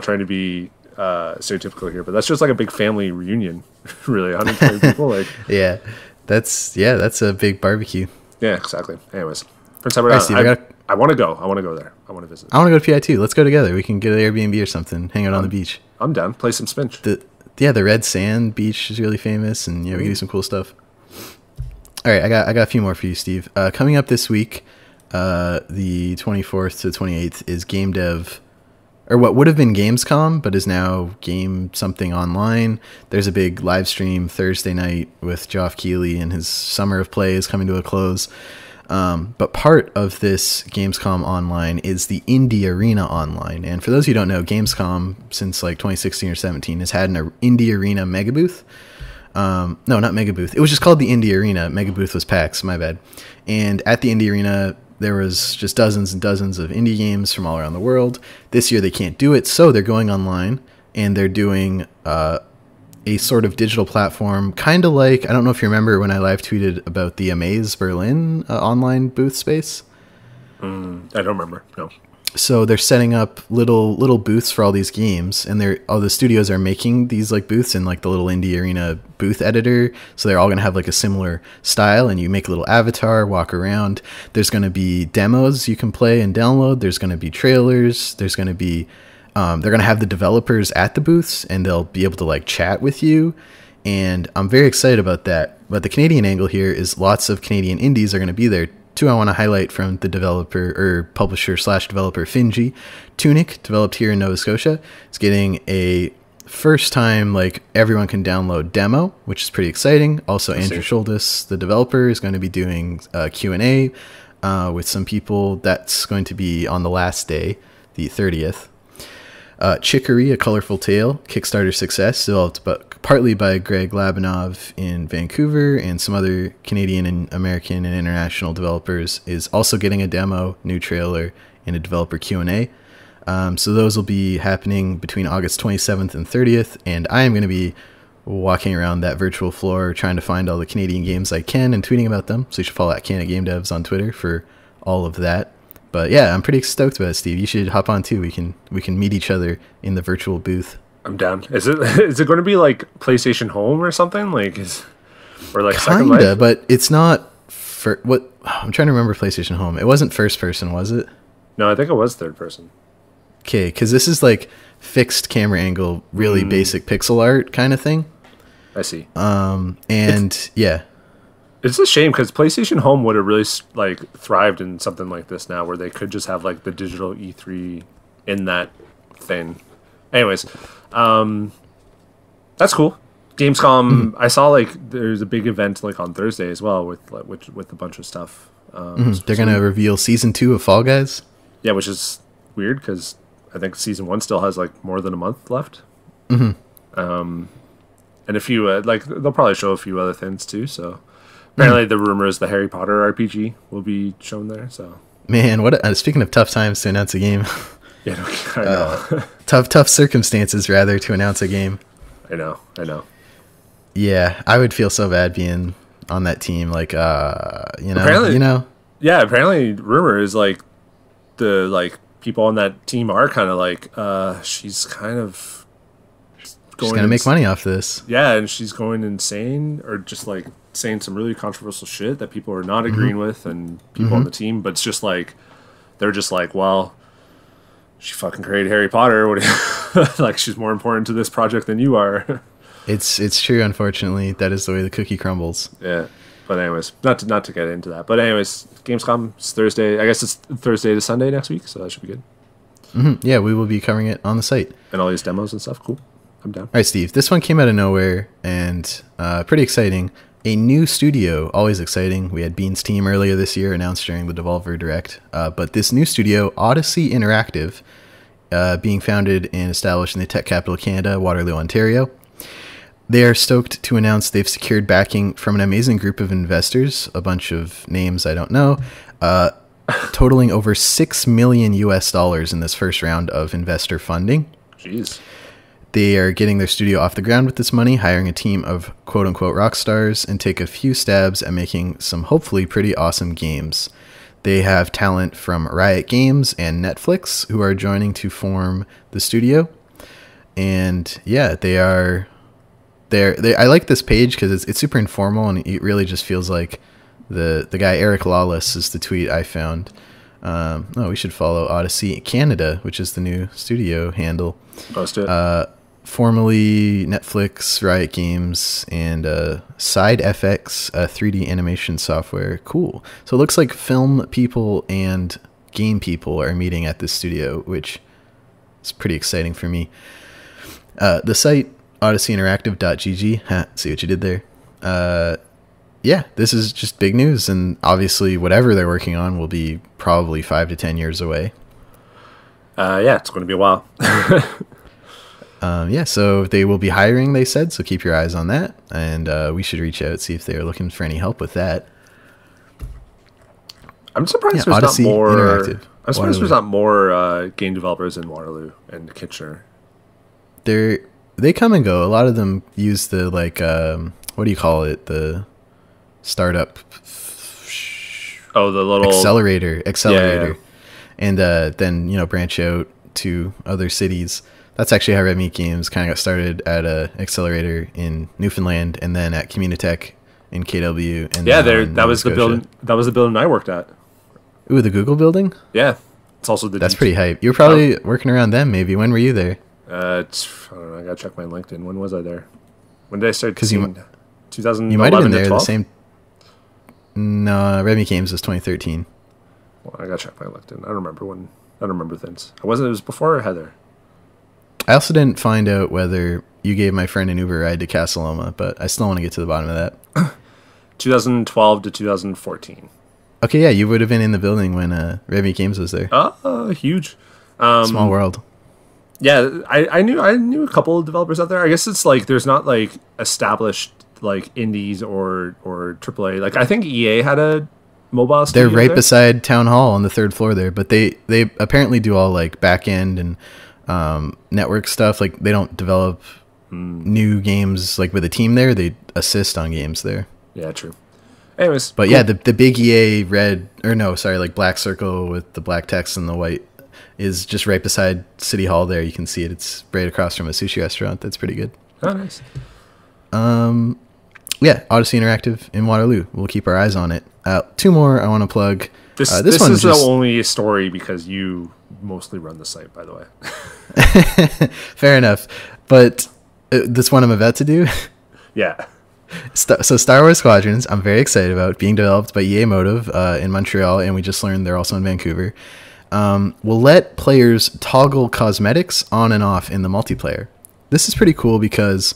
trying to be stereotypical here, but that's just like a big family reunion. Really, 120 people. Like, yeah, that's a big barbecue. Yeah, exactly. Anyways, Prince Edward Island. I want to go. I want to go there. I want to visit. I want to go to PI too. Let's go together. We can get an Airbnb or something. Hang out on the beach. I'm down. Play some Spinch. The red sand beach is really famous, and we can do some cool stuff. All right, I got a few more for you, Steve. Coming up this week. The 24th to 28th is Game Dev, or what would have been Gamescom, but is now Game Something Online. There's a big live stream Thursday night with Geoff Keighley, and his summer of play is coming to a close. But part of this Gamescom Online is the Indie Arena Online. And for those who don't know, Gamescom, since like 2016 or 17, has had an Indie Arena mega booth. No, not mega booth. It was just called the Indie Arena. Mega booth was PAX, my bad. And at the Indie Arena, there was just dozens and dozens of indie games from all around the world. This year they can't do it, so they're going online, and they're doing a sort of digital platform, kind of like, I don't know if you remember when I live tweeted about the Amaze Berlin online booth space. I don't remember. No. So they're setting up little booths for all these games, and all the studios are making these like booths in like the little indie arena booth editor. So they're all going to have like a similar style, and you make a little avatar, walk around. There's going to be demos you can play and download. There's going to be trailers. There's going to be they're going to have the developers at the booths, and they'll be able to like chat with you. And I'm very excited about that. But the Canadian angle here is lots of Canadian indies are going to be there. Two I want to highlight from the developer or publisher / developer Finji. Tunic, developed here in Nova Scotia, is getting a first time like everyone can download demo, which is pretty exciting. Also, Andrew Schultes, the developer, is going to be doing Q&A with some people. That's going to be on the last day, the 30th. Chicory, A Colorful Tale, Kickstarter success, developed partly by Greg Labanov in Vancouver and some other Canadian and American and international developers, is also getting a demo, new trailer, and a developer Q&A. So those will be happening between August 27th and 30th, and I am going to be walking around that virtual floor trying to find all the Canadian games I can and tweeting about them. So you should follow at Canada Game Devs on Twitter for all of that. But yeah, I'm pretty stoked about it, Steve. You should hop on too. We can meet each other in the virtual booth. I'm down. Is it going to be like PlayStation Home or something? Or like Second Life? But it's not for what I'm trying to remember. PlayStation Home. It wasn't first person, was it? No, I think it was third person. Okay, because this is like fixed camera angle, really basic pixel art kind of thing. I see. Yeah. It's a shame because PlayStation Home would have really like thrived in something like this now, where they could just have like the digital E3 in that thing. Anyways, that's cool. Gamescom. I saw like there's a big event like on Thursday as well with a bunch of stuff. They're gonna reveal season 2 of Fall Guys. Yeah, which is weird because I think season 1 still has like more than a month left. And a few like they'll probably show a few other things too. So. Apparently, the rumor is the Harry Potter RPG will be shown there. So, man, what? Speaking of tough times to announce a game, yeah, I know. tough circumstances rather to announce a game. I know. Yeah, I would feel so bad being on that team. Like, apparently, Yeah, apparently, rumor is like the people on that team are kind of like she's kind of she's gonna make money off this. Yeah, and she's going insane or just like saying some really controversial shit that people are not agreeing with and people on the team, but it's just like they're just like, well, she fucking created Harry Potter. What like she's more important to this project than you are. It's true, unfortunately. That is the way the cookie crumbles. Yeah. But anyways, not to get into that. But anyways, Gamescom is Thursday. I guess it's Thursday to Sunday next week, so that should be good. Yeah, we will be covering it on the site. And all these demos and stuff. Cool. I'm down. All right, Steve. This one came out of nowhere and pretty exciting. A new studio, always exciting. We had Bean's team earlier this year announced during the Devolver Direct. But this new studio, Odyssey Interactive, being founded and established in the tech capital of Canada, Waterloo, Ontario. They are stoked to announce they've secured backing from an amazing group of investors, a bunch of names I don't know, totaling over $6 million in this first round of investor funding. Jeez. They are getting their studio off the ground with this money, hiring a team of quote-unquote rock stars, and take a few stabs at making some hopefully pretty awesome games. They have talent from Riot Games and Netflix who are joining to form the studio. And yeah, I like this page because it's super informal and it really just feels like the guy Eric Lawless is the tweet I found. We should follow Odyssey Canada, which is the new studio handle. Post it. Formerly Netflix, Riot Games, and Side FX 3D animation software. Cool. So it looks like film people and game people are meeting at this studio, which is pretty exciting for me. The site, odysseyyinteractive.gg. See what you did there. Yeah, this is just big news, and obviously whatever they're working on will be probably 5 to 10 years away. Yeah, it's going to be a while. So they will be hiring, they said, so keep your eyes on that, and we should reach out, see if they're looking for any help with that. I'm surprised there's not more Interactive. I'm surprised there's not more game developers in Waterloo and Kitchener. they come and go. A lot of them use the like what do you call it? The startup. Oh, the little accelerator, Yeah. and then branch out to other cities. That's actually how Red Meat Games kind of got started, at a accelerator in Newfoundland, and then at Communitech in KW. And that was the building. That was the building I worked at. Ooh, the Google building. Yeah, it's also That's pretty hype. You were probably working around them. Maybe when were you there? I don't know. I gotta check my LinkedIn. When was I there? When did I start? Because you 2011 might have been there 12? the same. No, Red Meat Games was 2013. Well, I gotta check my LinkedIn. I don't remember when. I don't remember things. It was before Heather. I also didn't find out whether you gave my friend an Uber ride to Casa Loma, but I still want to get to the bottom of that. 2012 to 2014. Okay, yeah, you would have been in the building when Red Meat Games was there. Huge. Small world. Yeah, I knew a couple of developers out there. I guess it's like there's not like established like indies or AAA. Like I think EA had a mobile studio. They're right there. beside Town Hall on the 3rd floor there, but they apparently do all like back end and network stuff. Like they don't develop new games like with a team there. They assist on games there. Yeah, true. Anyways, but cool. yeah, the big EA like black circle with the black text and the white is just right beside City Hall there. You can see it. It's right across from a sushi restaurant. That's pretty good. Oh, nice. Yeah, Odyssey Interactive in Waterloo. We'll keep our eyes on it. 2 more I want to plug. This one is the only story because you mostly run the site, by the way. Fair enough. But this one I'm about to do. Yeah. So Star Wars Squadrons, I'm very excited about, being developed by EA Motive in Montreal, and we just learned they're also in Vancouver. Will let players toggle cosmetics on and off in the multiplayer. This is pretty cool because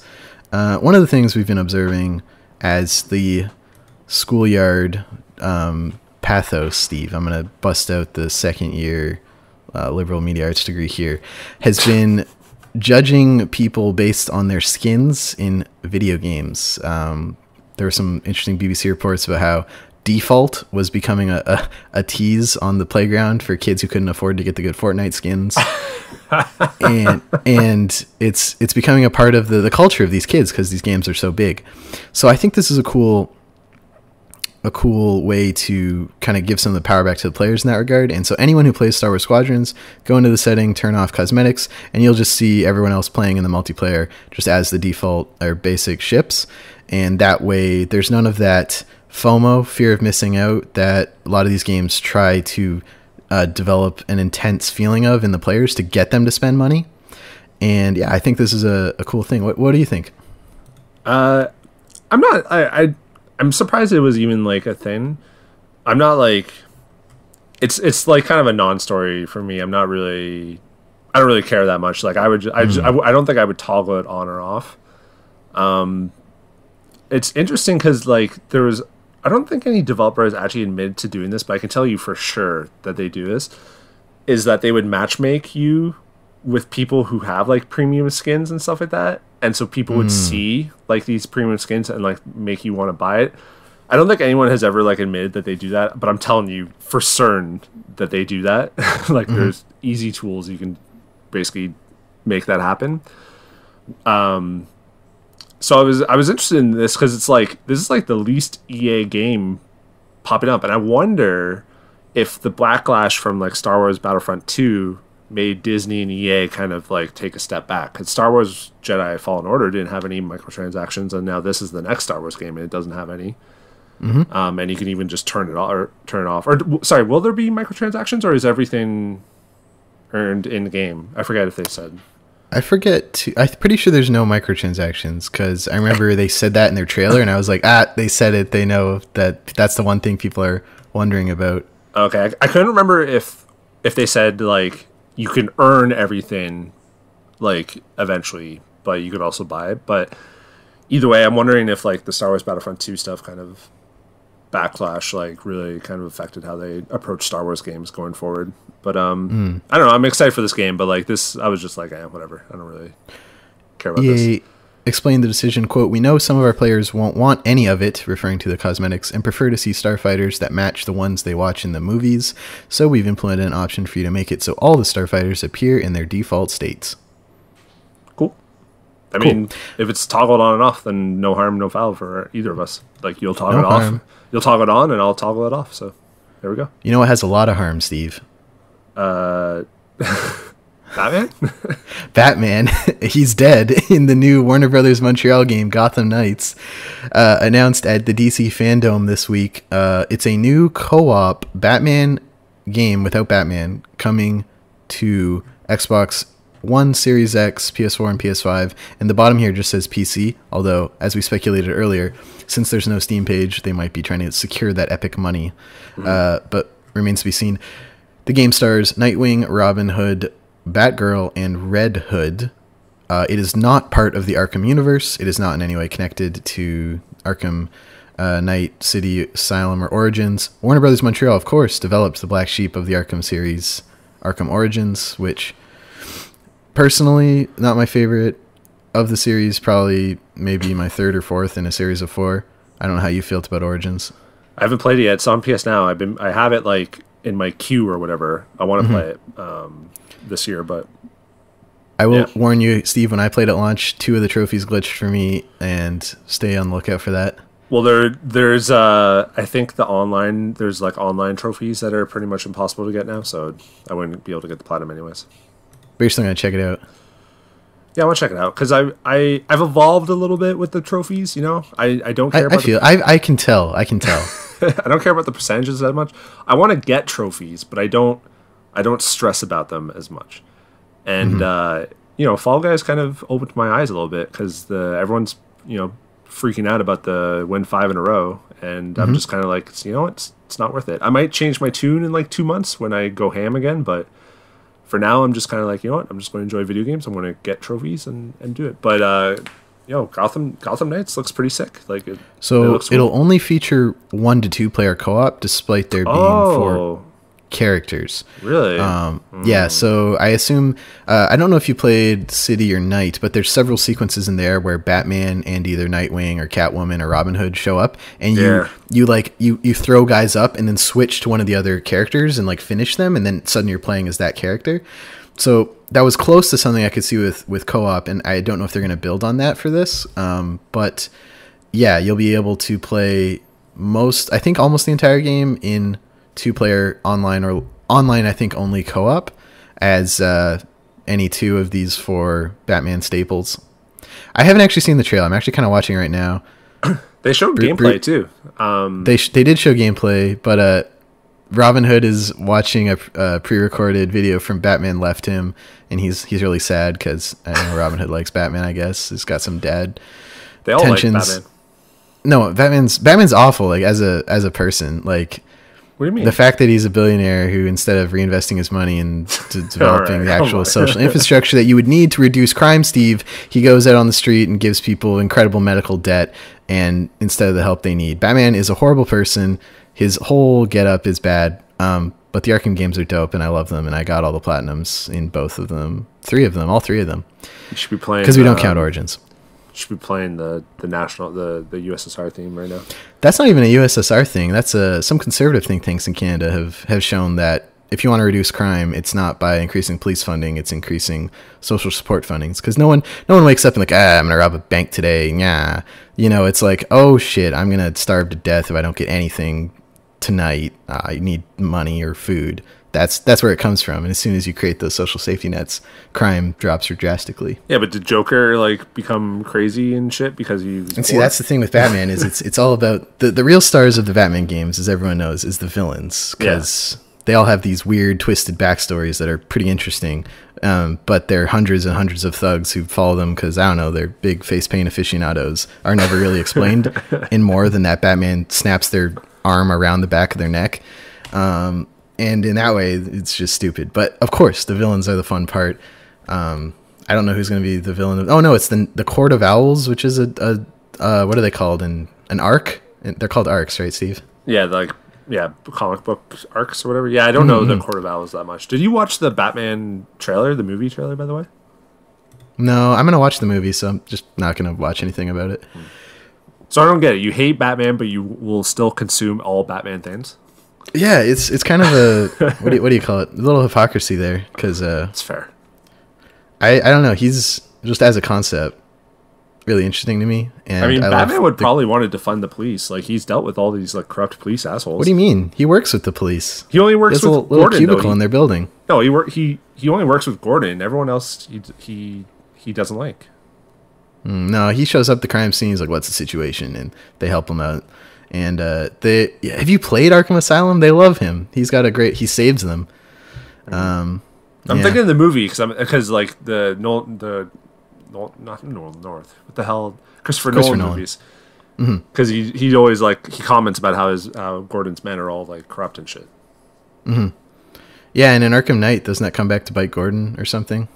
one of the things we've been observing as the schoolyard pathos, Steve, I'm going to bust out the 2nd year liberal media arts degree here, has been judging people based on their skins in video games. There were some interesting BBC reports about how Default was becoming a tease on the playground for kids who couldn't afford to get the good Fortnite skins. and it's becoming a part of the culture of these kids because these games are so big. So I think this is a cool way to kind of give some of the power back to the players in that regard. And so anyone who plays Star Wars Squadrons, go into the setting, turn off cosmetics, and you'll just see everyone else playing in the multiplayer just as the default or basic ships. And that way there's none of that FOMO, fear of missing out, that a lot of these games try to develop an intense feeling of in the players to get them to spend money. And yeah, I think this is a cool thing. What do you think? I'm surprised it was even like a thing. I'm not like it's like kind of a non-story for me. I don't really care that much. Like I don't think I would toggle it on or off. It's interesting because like I don't think any developer has actually admitted to doing this, but I can tell you for sure that they do this, is that they would matchmake you with people who have like premium skins and stuff like that. And so people would see like these premium skins and like make you want to buy it. I don't think anyone has ever like admitted that they do that, but I'm telling you for certain that they do that. Like there's easy tools you can basically make that happen. So I was interested in this because it's like this is like the least EA game popping up, and I wonder if the backlash from like Star Wars Battlefront 2 made Disney and EA kind of like take a step back. Because Star Wars Jedi Fallen Order didn't have any microtransactions, and now this is the next Star Wars game and it doesn't have any. And you can even just turn it off. Or sorry, will there be microtransactions, or is everything earned in the game? I forget if they said. I'm pretty sure there's no microtransactions because I remember they said that in their trailer, and I was like, they said it. They know that's the one thing people are wondering about. Okay, I couldn't remember if they said like you can earn everything like eventually, but you could also buy it. But either way, I'm wondering if like the Star Wars Battlefront 2 stuff kind of backlash like really kind of affected how they approach Star Wars games going forward. But I don't know, I'm excited for this game, but like this I was just like whatever, I don't really care about this. Explained the decision, quote, "We know some of our players won't want any of it," referring to the cosmetics, "and prefer to see starfighters that match the ones they watch in the movies, so we've implemented an option for you to make it so all the starfighters appear in their default states." Cool. I Cool. mean, if it's toggled on and off, then no harm, no foul for either of us. Like, you'll toggle No it harm. off, you'll toggle it on, and I'll toggle it off. So there we go. You know what has a lot of harm, Steve? Batman? Batman, he's dead in the new Warner Brothers Montreal game, Gotham Knights, announced at the DC Fandom this week. It's a new co-op Batman game without Batman coming to Xbox One, Series X, PS4, and PS5. And the bottom here just says PC, although, as we speculated earlier, since there's no Steam page, they might be trying to secure that epic money. But remains to be seen. The game stars Nightwing, Robin Hood, Batgirl, and Red Hood. It is not part of the Arkham universe. It is not in any way connected to Arkham Knight, City, Asylum, or Origins. Warner Brothers Montreal, of course, developed the black sheep of the Arkham series, Arkham Origins, which, personally, not my favorite of the series. Probably maybe my third or fourth in a series of 4. I don't know how you felt about Origins. I haven't played it yet. It's on PS Now. I have it like in my queue or whatever. I want to play it this year, but I will warn you, Steve, when I played at launch, 2 of the trophies glitched for me, and stay on the lookout for that. well, there's I think there's like online trophies that are pretty much impossible to get now, so I wouldn't be able to get the platinum anyways. But you're still going to check it out. Yeah, I want to check it out because I've evolved a little bit with the trophies. You know, I don't care. I can tell. I don't care about the percentages that much. I want to get trophies, but I don't stress about them as much. And Fall Guys kind of opened my eyes a little bit because everyone's freaking out about the win 5 in a row, and I'm just kind of like, it's not worth it. I might change my tune in like 2 months when I go ham again, but for now I'm just kind of like, I'm just going to enjoy video games. I'm going to get trophies and do it. But Gotham Knights looks pretty sick. Like it'll only feature 1 to 2 player co-op, despite there being 4 characters. Really? Yeah, so I assume I don't know if you played City or Night, but there's several sequences in there where Batman and either Nightwing or Catwoman or Robin Hood show up, and you throw guys up and then switch to one of the other characters and like finish them, and then suddenly you're playing as that character. So that was close to something I could see with co-op, and I don't know if they're going to build on that for this. But yeah, you'll be able to play almost the entire game in 2-player online, or online I think only co-op, as any 2 of these 4 Batman staples. I haven't actually seen the trailer. I'm actually kind of watching right now. They showed gameplay too. They did show gameplay, but Robin Hood is watching a pre-recorded video from Batman Left Him, and he's really sad because Robin Hood likes Batman. I guess he's got some dad they all tensions. like Batman. No, Batman's awful. Like as a person, like. What do you mean? The fact that he's a billionaire who, instead of reinvesting his money into developing the actual social infrastructure that you would need to reduce crime, Steve, he goes out on the street and gives people incredible medical debt, and instead of the help they need. Batman is a horrible person. His whole getup is bad. But the Arkham games are dope, and I love them, and I got all the platinums in both of them. All three of them. You should be playing because we don't count Origins. Should be playing the USSR theme right now. That's not even a USSR thing. That's some conservative think tanks in Canada have shown that if you want to reduce crime, it's not by increasing police funding, it's increasing social support fundings. Because no one wakes up and like, I'm gonna rob a bank today. Yeah, it's like, oh shit, I'm gonna starve to death if I don't get anything tonight. I need money or food. That's where it comes from. And as soon as you create those social safety nets, crime drops drastically. Yeah, but did Joker like become crazy and shit because see, that's the thing with Batman is it's all about the real stars of the Batman games, as everyone knows, is the villains, because they all have these weird twisted backstories that are pretty interesting. But they're hundreds and hundreds of thugs who follow them because, I don't know, they're big face paint aficionados, are never really explained in more than that Batman snaps their arm around the back of their neck. And in that way, it's just stupid. But of course, the villains are the fun part. I don't know who's going to be the villain. Oh no, it's the Court of Owls, which is a what are they called? An arc? They're called arcs, right, Steve? Yeah, comic book arcs or whatever. Yeah, I don't know the Court of Owls that much. Did you watch the Batman trailer, the movie trailer, by the way? No, I'm going to watch the movie, so I'm just not going to watch anything about it. So I don't get it. You hate Batman, but you will still consume all Batman things? Yeah, it's kind of a what do you call it? A little hypocrisy there, because it's fair. I don't know. He's just, as a concept, really interesting to me. And I mean, I Batman love would probably want to defund the police. Like, he's dealt with all these like corrupt police assholes. What do you mean? He works with the police. He only works There's with a little Gordon, cubicle in their building. No, he only works with Gordon. Everyone else, he doesn't like. No, he shows up at the crime scene. He's like, "What's the situation?" And they help him out. And have you played Arkham Asylum? They love him. He saves them. I'm thinking of the movie because like not North. What the hell? Christopher Nolan movies. Because he always like he comments about how Gordon's men are all like corrupt and shit. Yeah, and in Arkham Knight, doesn't that come back to bite Gordon or something?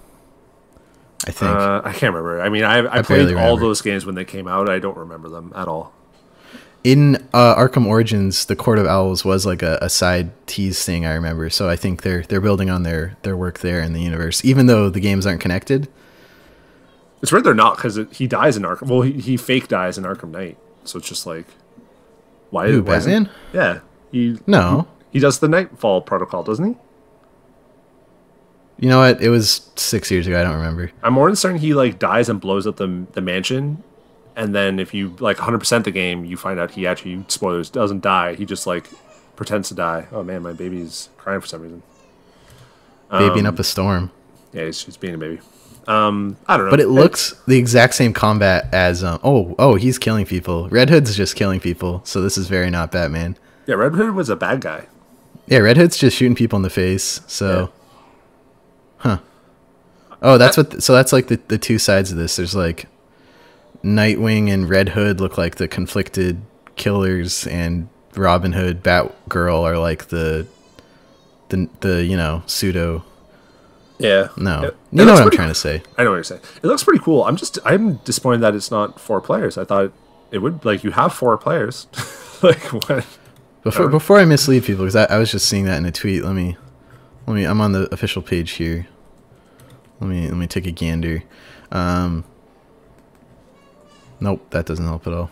I think. I can't remember. I mean, I played all those games when they came out. I don't remember them at all. In Arkham Origins, the Court of Owls was like a side tease thing, I remember. So I think they're building on their work there in the universe, even though the games aren't connected. It's weird they're not, because he dies in Arkham. Well, he fake dies in Arkham Knight. So it's just like, why? Who, Batman? Yeah. He does the Nightfall Protocol, doesn't he? You know what? It was 6 years ago. I don't remember. I'm more concerned he like dies and blows up the mansion. And then if you like 100% the game, you find out he actually, spoilers, doesn't die. He just like pretends to die. Oh man, my baby's crying for some reason. Babying up a storm. Yeah, he's being a baby. I don't know. But it looks the exact same combat as he's killing people. Red Hood's just killing people, so this is very not Batman. Yeah, Red Hood was a bad guy. Yeah, Red Hood's just shooting people in the face. So, Oh, that's like the two sides of this. There's like Nightwing and Red Hood look like the conflicted killers, and Robin Hood, Batgirl are like the pseudo. Yeah. No. You know what I'm trying to say. I know what you're saying. It looks pretty cool. I'm disappointed that it's not 4 players. I thought it would, like, you have 4 players. Like, what? Before I mislead people, because I was just seeing that in a tweet. Let me. I'm on the official page here. Let me take a gander. Nope, that doesn't help at all.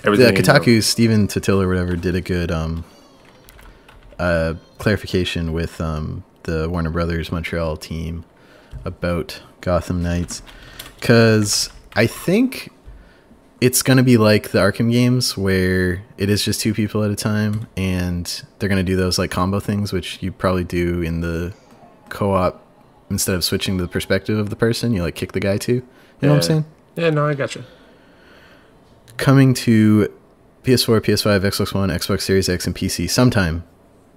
Kotaku's Steven Tittil or whatever did a good clarification with the Warner Brothers Montreal team about Gotham Knights, because I think it's going to be like the Arkham games where it is just 2 people at a time, and they're going to do those like combo things, which you probably do in the co-op. Instead of switching to the perspective of the person, you like kick the guy too. You know what I'm saying? Yeah, no, I gotcha. Coming to PS4, PS5, Xbox One, Xbox Series X, and PC sometime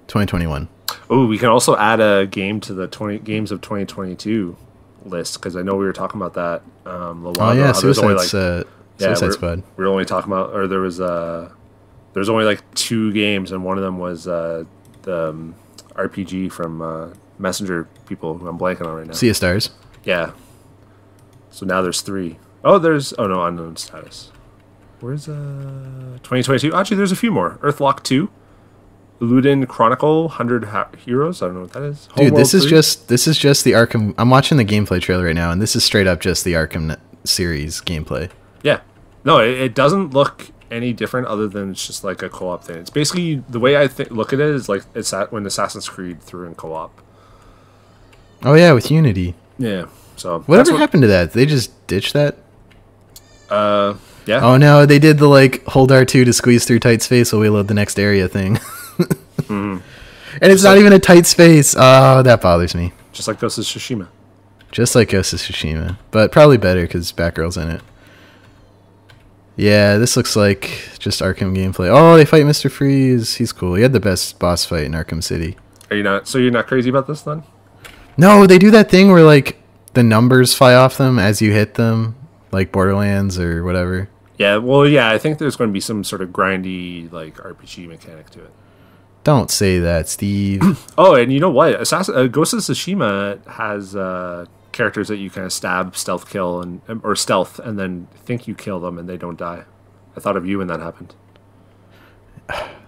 2021. Oh, we can also add a game to the 20 games of 2022 list, because I know we were talking about that a little while ago. Suicide Squad. We were only talking about, or there was only like 2 games, and one of them was the RPG from Messenger people who I'm blanking on right now. Sea of Stars. Yeah. So now there's 3. Unknown Status. Where's 2022? Actually, there's a few more. Earthlock 2. Ludin Chronicle 100 Heroes. I don't know what that is. Dude, this is just the Arkham. I'm watching the gameplay trailer right now, and this is straight up just the Arkham series gameplay. Yeah. No, it doesn't look any different other than it's just like a co-op thing. It's basically, the way I look at it is like it's when Assassin's Creed threw in co-op. Oh yeah, with Unity. Yeah. So whatever happened to that? They just ditched that? Yeah. Oh no, they did the like hold R2 to squeeze through tight space while we load the next area thing. And it's not even a tight space. Oh, that bothers me. Just like Ghost of Tsushima. Just like Ghost of Tsushima, but probably better because Batgirl's in it. Yeah, this looks like just Arkham gameplay. Oh, they fight Mr. Freeze. He's cool. He had the best boss fight in Arkham City. You're not crazy about this then? No, they do that thing where like the numbers fly off them as you hit them, like Borderlands or whatever. Yeah, well, yeah, I think there's going to be some sort of grindy like RPG mechanic to it. Don't say that, Steve. Oh, and you know what? Ghost of Tsushima has characters that you kind of stab, stealth kill, or stealth, and then think you kill them and they don't die. I thought of you when that happened.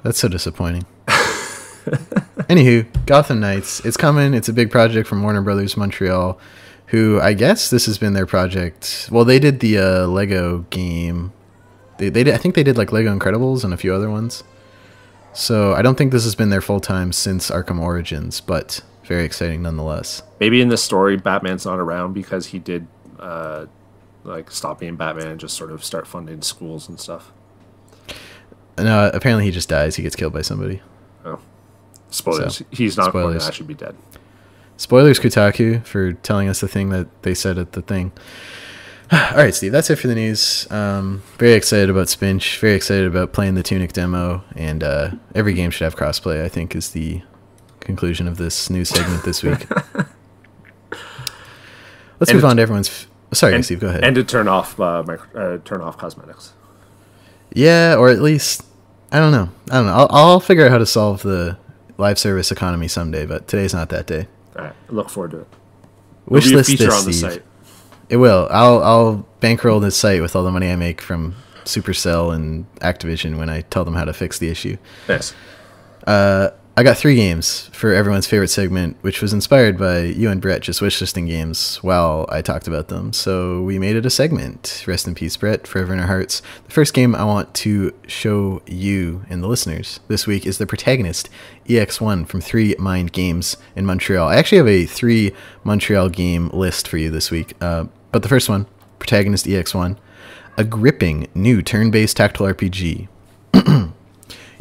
That's so disappointing. Anywho, Gotham Knights. It's coming. It's a big project from Warner Brothers Montreal, who I guess this has been their project. Well, they did the Lego game. I think they did like Lego Incredibles and a few other ones. So I don't think this has been their full time since Arkham Origins, but very exciting nonetheless. Maybe in this story, Batman's not around because he did like stop being Batman and just sort of start funding schools and stuff. No, apparently he just dies. He gets killed by somebody. Oh, spoilers. So, he's not going spoilers. to actually be dead. Spoilers, Kotaku, for telling us the thing that they said at the thing. All right, Steve, that's it for the news. Very excited about Spinch. Very excited about playing the Tunic demo. And every game should have crossplay, I think, is the conclusion of this news segment this week. Let's move on to everyone's... Sorry, Steve, go ahead. And to turn off cosmetics. Yeah, or at least... I don't know. I'll figure out how to solve the live service economy someday, but today's not that day. All right, I look forward to it. Wishlist this, on the Steve. site. It will. I'll bankroll this site with all the money I make from Supercell and Activision when I tell them how to fix the issue. Yes. I got 3 games for everyone's favorite segment, which was inspired by you and Brett just wishlisting games while I talked about them. So we made it a segment. Rest in peace, Brett, forever in our hearts. The first game I want to show you and the listeners this week is the Protagonist EX1 from 3 Mind Games in Montreal. I actually have a 3 Montreal game list for you this week. But the first one, Protagonist EX1, a gripping new turn-based tactical RPG.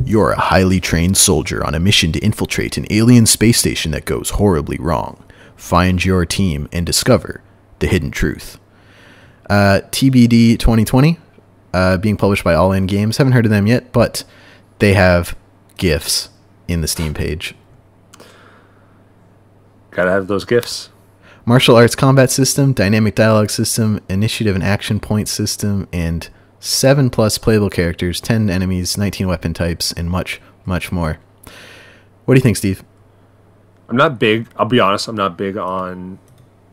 You're a highly trained soldier on a mission to infiltrate an alien space station that goes horribly wrong. Find your team and discover the hidden truth. TBD 2020, being published by All In Games. Haven't heard of them yet, but they have GIFs in the Steam page. Gotta have those GIFs. Martial arts combat system, dynamic dialogue system, initiative and action point system, and 7+ playable characters, 10 enemies, 19 weapon types, and much, much more. What do you think, Steve? I'm not big. I'll be honest. I'm not big on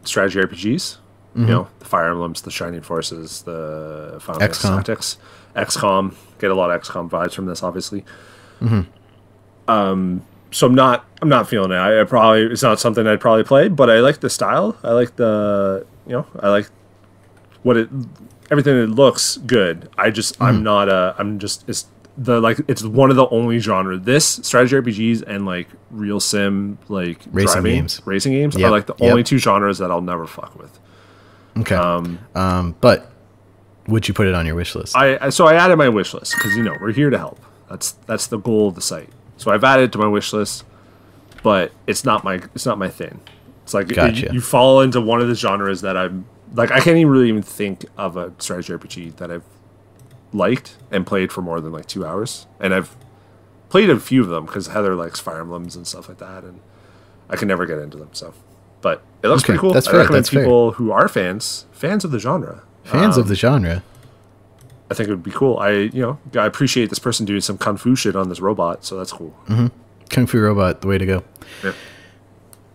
strategy RPGs. You know, the Fire Emblems, the Shining Forces, the Final Fantasy Tactics, XCOM. Get a lot of XCOM vibes from this, obviously. So I'm not feeling it. It's not something I'd probably play, but I like the style. I like I like everything that looks good. It's one of the only genre. This strategy RPGs and like real sim, like racing games are like the only 2 genres that I'll never fuck with. Okay. But would you put it on your wish list? So I added my wish list because we're here to help. That's the goal of the site. So I've added it to my wish list, but it's not my thing. It's like gotcha. You fall into one of the genres that I'm like. I can't even think of a strategy RPG that I've liked and played for more than like 2 hours, and I've played a few of them because Heather likes Fire Emblems and stuff like that, and I can never get into them. So, but it looks pretty cool. That's I fair. recommend people who are fans of the genre. Fans of the genre. I think it would be cool. I appreciate this person doing some kung fu shit on this robot, so that's cool. Kung Fu Robot, the way to go. Yeah.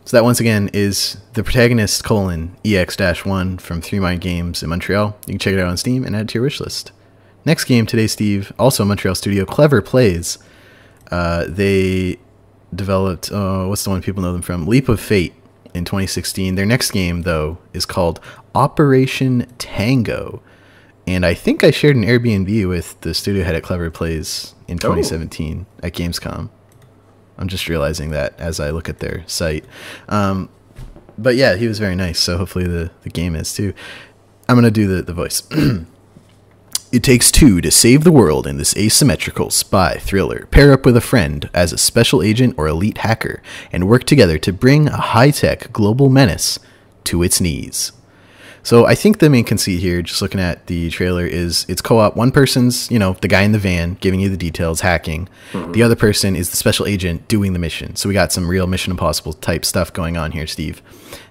So that once again is the Protagonist EX-1 from 3 Mind Games in Montreal. You can check it out on Steam and add it to your wish list. Next game today, Steve, also Montreal studio, Clever Plays. They developed, what's the one people know them from? Leap of Fate in 2016. Their next game, though, is called Operation Tango. And I think I shared an Airbnb with the studio head at Clever Plays in 2017 at Gamescom. I'm just realizing that as I look at their site. But yeah, he was very nice, so hopefully the game is too. I'm going to do the voice. It takes 2 to save the world in this asymmetrical spy thriller. Pair up with a friend as a special agent or elite hacker and work together to bring a high-tech global menace to its knees. So I think the main conceit here, just looking at the trailer, is it's co-op. One person's, the guy in the van giving you the details, hacking. The other person is the special agent doing the mission. So we got some real Mission Impossible type stuff going on here, Steve,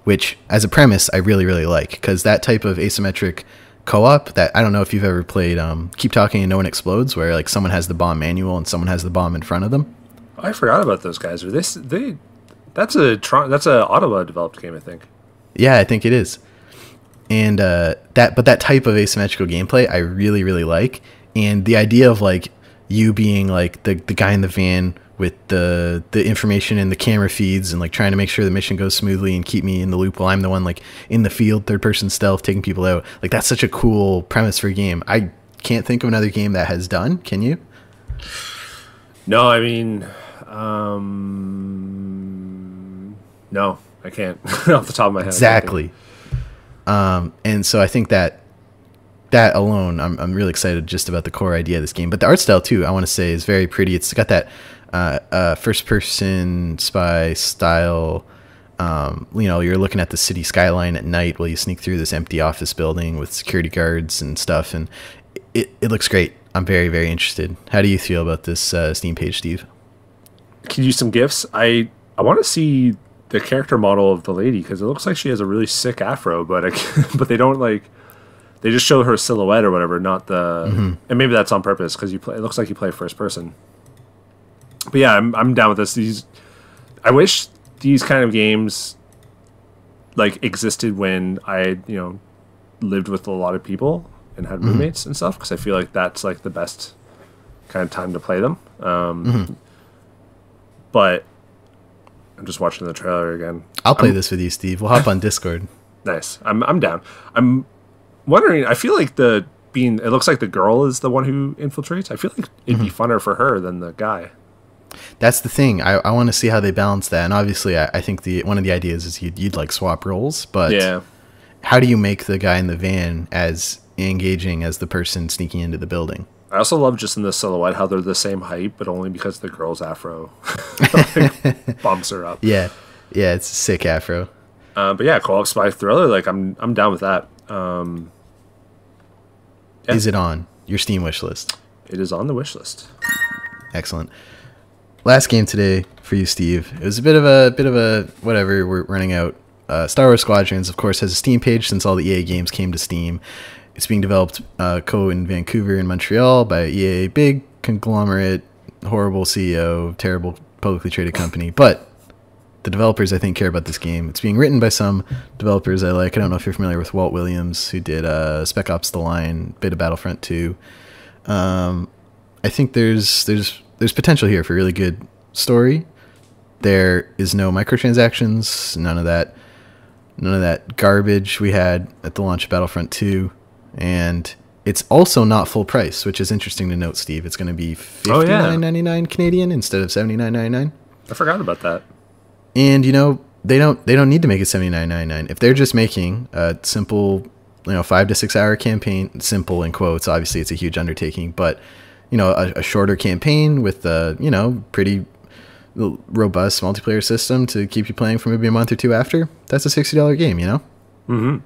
which as a premise, I really, really like, because that type of asymmetric co-op that I don't know if you've ever played Keep Talking and No One Explodes, where like someone has the bomb manual and someone has the bomb in front of them. I forgot about those guys. That's a Ottawa developed game, I think. Yeah, I think it is. And that type of asymmetrical gameplay I really, really like. And the idea of like you being like the guy in the van with the information and the camera feeds and like trying to make sure the mission goes smoothly and keep me in the loop while I'm the one like in the field, 3rd-person stealth, taking people out. Like that's such a cool premise for a game. I can't think of another game that has done. Can you? No, I mean, no, I can't off the top of my head. Exactly. And so I think that that alone, I'm really excited just about the core idea of this game. But the art style too, I want to say, is very pretty. It's got that first person spy style. You're looking at the city skyline at night while you sneak through this empty office building with security guards and stuff, and it looks great. I'm very, very interested. How do you feel about this Steam page, Steve? Could use some gifs. I want to see the character model of the lady, because it looks like she has a really sick afro, but but they don't they just show her silhouette or whatever, not the and maybe that's on purpose because it looks like you play first person. But yeah, I'm down with this. I wish these kind of games existed when I lived with a lot of people and had roommates and stuff, because I feel like that's the best kind of time to play them. But I'm just watching the trailer again. I'll play this with you, Steve. We'll hop on Discord. Nice. I'm down. I'm wondering. I feel like it looks like the girl is the one who infiltrates. I feel like it'd be funner for her than the guy. That's the thing. I want to see how they balance that. And obviously, I think one of the ideas is you'd swap roles. But yeah, how do you make the guy in the van as engaging as the person sneaking into the building? I also love just in the silhouette how they're the same height, but only because the girl's afro bumps her up. Yeah, it's a sick afro. But yeah, co-op spy thriller. I'm down with that. Yeah. Is it on your Steam wish list? It is on the wish list. Excellent. Last game today for you, Steve. It was a bit of a whatever. We're running out. Star Wars Squadrons, of course, has a Steam page since all the EA games came to Steam. It's being developed in Vancouver and Montreal by EA, big conglomerate, horrible CEO, terrible publicly traded company. But the developers, I think, care about this game. It's being written by some developers I like. I don't know if you're familiar with Walt Williams, who did Spec Ops: The Line, bit of Battlefront 2. I think there's potential here for a really good story. There is no microtransactions, none of that garbage we had at the launch of Battlefront 2, and it's also not full price, which is interesting to note, Steve. It's going to be $59.99 Canadian instead of $79.99. I forgot about that. And they don't need to make it $79.99 if they're just making a simple 5 to 6 hour campaign. Simple in quotes. Obviously, it's a huge undertaking, but a shorter campaign with a pretty robust multiplayer system to keep you playing for maybe a month or two after. That's a $60 game, No,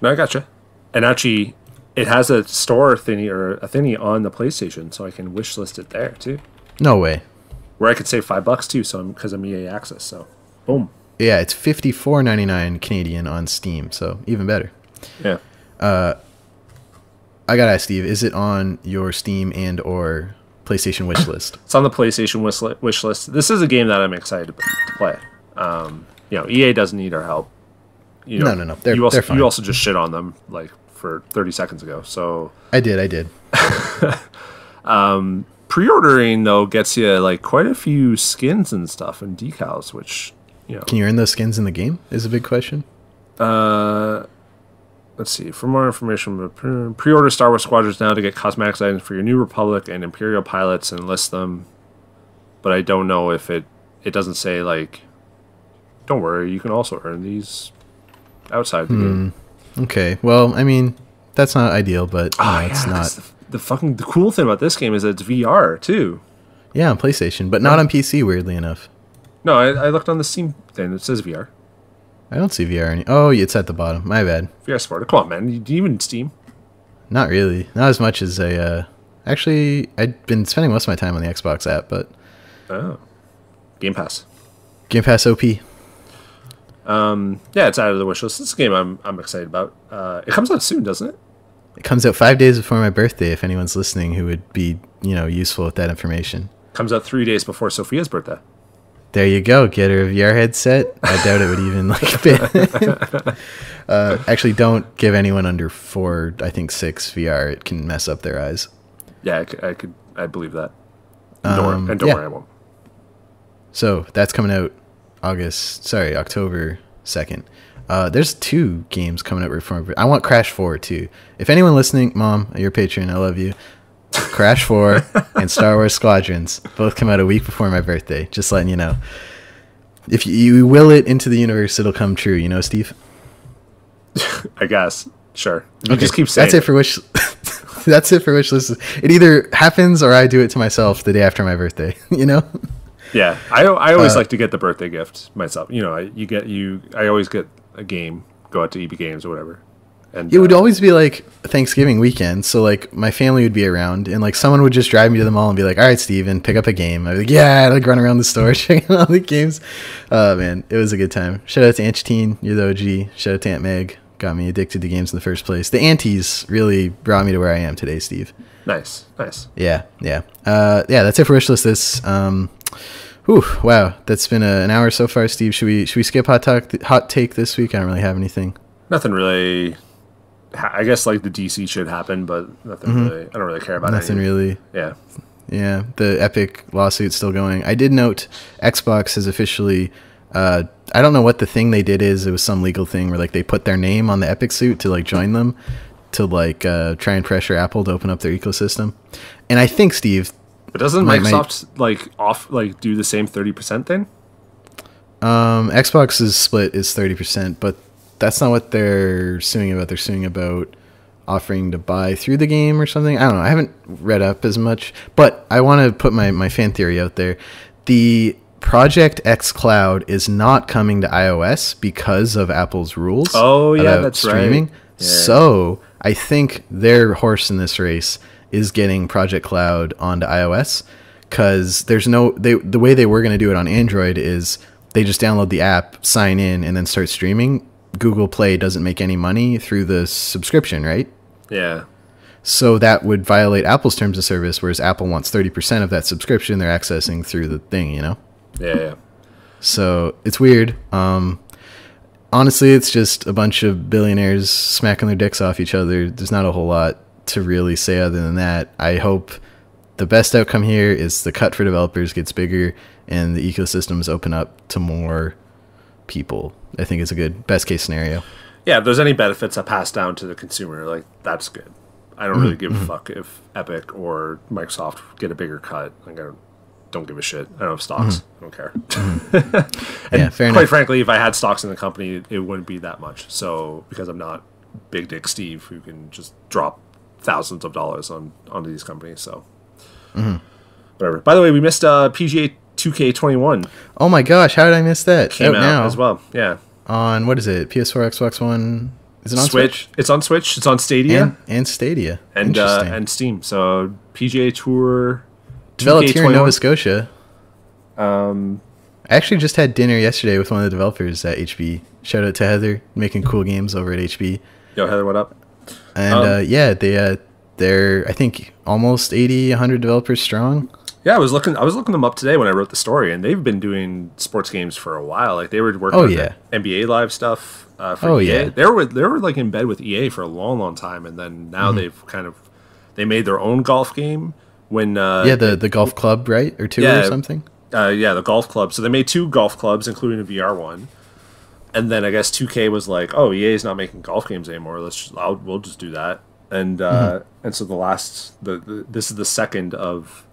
I gotcha. And actually, it has a store thingy or a thingy on the PlayStation, so I can wish list it there too. No way. Where I could save $5 too, because I'm EA Access. So, boom. Yeah, it's $54.99 Canadian on Steam, so even better. Yeah. I gotta ask, Steve, is it on your Steam and or PlayStation wish list? It's on the PlayStation wish list. This is a game that I'm excited to play. EA doesn't need our help. No. They're fine. You also just shit on them for 30 seconds ago. So I did. Pre-ordering though gets you quite a few skins and stuff and decals, which Can you earn those skins in the game? Is a big question. Let's see. For more information, pre-order Star Wars Squadrons now to get cosmetics items for your New Republic and Imperial pilots and list them. But I don't know if it doesn't say don't worry, you can also earn these outside the game. Okay. Well, I mean, that's not ideal, but it's not. The cool thing about this game is that it's VR too. Yeah, on PlayStation, but not on PC, weirdly enough. No, I looked on the Steam thing. It says VR. I don't see VR. Oh, it's at the bottom. My bad. VR Sport. Come on, man. Do you even Steam? Not really. Not as much as actually, I'd been spending most of my time on the Xbox app, but... Oh. Game Pass. Game Pass OP. Yeah, it's out of the wish list. This is a game I'm excited about. It comes out soon, doesn't it? It comes out 5 days before my birthday, if anyone's listening who would be, useful with that information. Comes out 3 days before Sophia's birthday. There you go. Get her a VR headset. I doubt it would even fit. Actually, don't give anyone under 4, I think 6 VR. It can mess up their eyes. Yeah, I believe that. Don't worry, I won't. So that's coming out October 2nd. There's 2 games coming out. I want Crash 4 too. If anyone listening, Mom, you're a patron, I love you. Crash 4 and Star Wars Squadrons both come out a week before my birthday. Just letting you know. If you will it into the universe, it'll come true. Steve? I guess. Sure. You just keep saying that's it for wish. That's it for Wishlist. It either happens or I do it to myself the day after my birthday. You know. Yeah, I always like to get the birthday gift myself. You know, I always get a game. Go out to EB Games or whatever. And it would always be like Thanksgiving weekend, so like my family would be around, and like someone would just drive me to the mall and be like, "All right, Steven, pick up a game." I'd be like, "Yeah," I'd like run around the store checking out all the games. Oh man, it was a good time. Shout out to Antine, you're the OG. Shout out to Aunt Meg, got me addicted to games in the first place. The aunties really brought me to where I am today, Steve. Nice. Yeah. That's it for Wishlist. This. Wow, that's been an hour so far, Steve. Should we skip hot take this week? I don't really have anything. Nothing really. I guess like the DC should happen, but nothing really. I don't really care about nothing really. Yeah. The Epic lawsuit's still going. I did note Xbox has officially. I don't know what the thing they did is. It was some legal thing where like they put their name on the Epic suit to like join them, to like try and pressure Apple to open up their ecosystem. And I think, Steve. But doesn't Microsoft do the same 30% thing? Xbox's split is 30%, but that's not what they're suing about. They're suing about offering to buy through the game or something. I don't know. I haven't read up as much, but I want to put my fan theory out there. The Project X Cloud is not coming to iOS because of Apple's rules. Oh yeah, that's streaming. Right. Yeah. So I think their horse in this race is getting Project Cloud onto iOS, because the way they were going to do it on Android is they just download the app, sign in, and then start streaming. Google Play doesn't make any money through the subscription, right? Yeah. So that would violate Apple's terms of service, whereas Apple wants 30% of that subscription they're accessing through the thing, you know? Yeah. So it's weird. Honestly, it's just a bunch of billionaires smacking their dicks off each other. There's not a whole lot to really say other than that. I hope the best outcome here is the cut for developers gets bigger and the ecosystems open up to more people. I think it's a good best case scenario. Yeah, if there's any benefits that pass down to the consumer, like that's good. I don't really give a fuck if Epic or Microsoft get a bigger cut. Like I don't give a shit. I don't have stocks. I don't care. And yeah, fair quite enough. frankly, if I had stocks in the company, it wouldn't be that much. So because I'm not Big Dick Steve who can just drop thousands of dollars onto these companies. So whatever. By the way, we missed PGA 2K21. Oh my gosh, how did I miss that? Came out now as well. Yeah. On what is it? PS4, Xbox One. Is it on Switch? It's on Switch. It's on Stadia and Stadia and Steam. So PGA Tour developed here in Nova Scotia. I actually just had dinner yesterday with one of the developers at HB. Shout out to Heather, making cool games over at HB. Yo, Heather, what up? And they're I think almost 80, 100 developers strong. Yeah, I was looking them up today when I wrote the story, and they've been doing sports games for a while. Like they were working on the NBA Live stuff for EA. Yeah. They were like in bed with EA for a long time, and then now they've they made their own golf game. When the golf club, right, or two or something. The golf club. So they made 2 golf clubs, including a VR one. And then I guess 2K was like, "Oh, EA is not making golf games anymore. We'll just do that." And and so this is the second of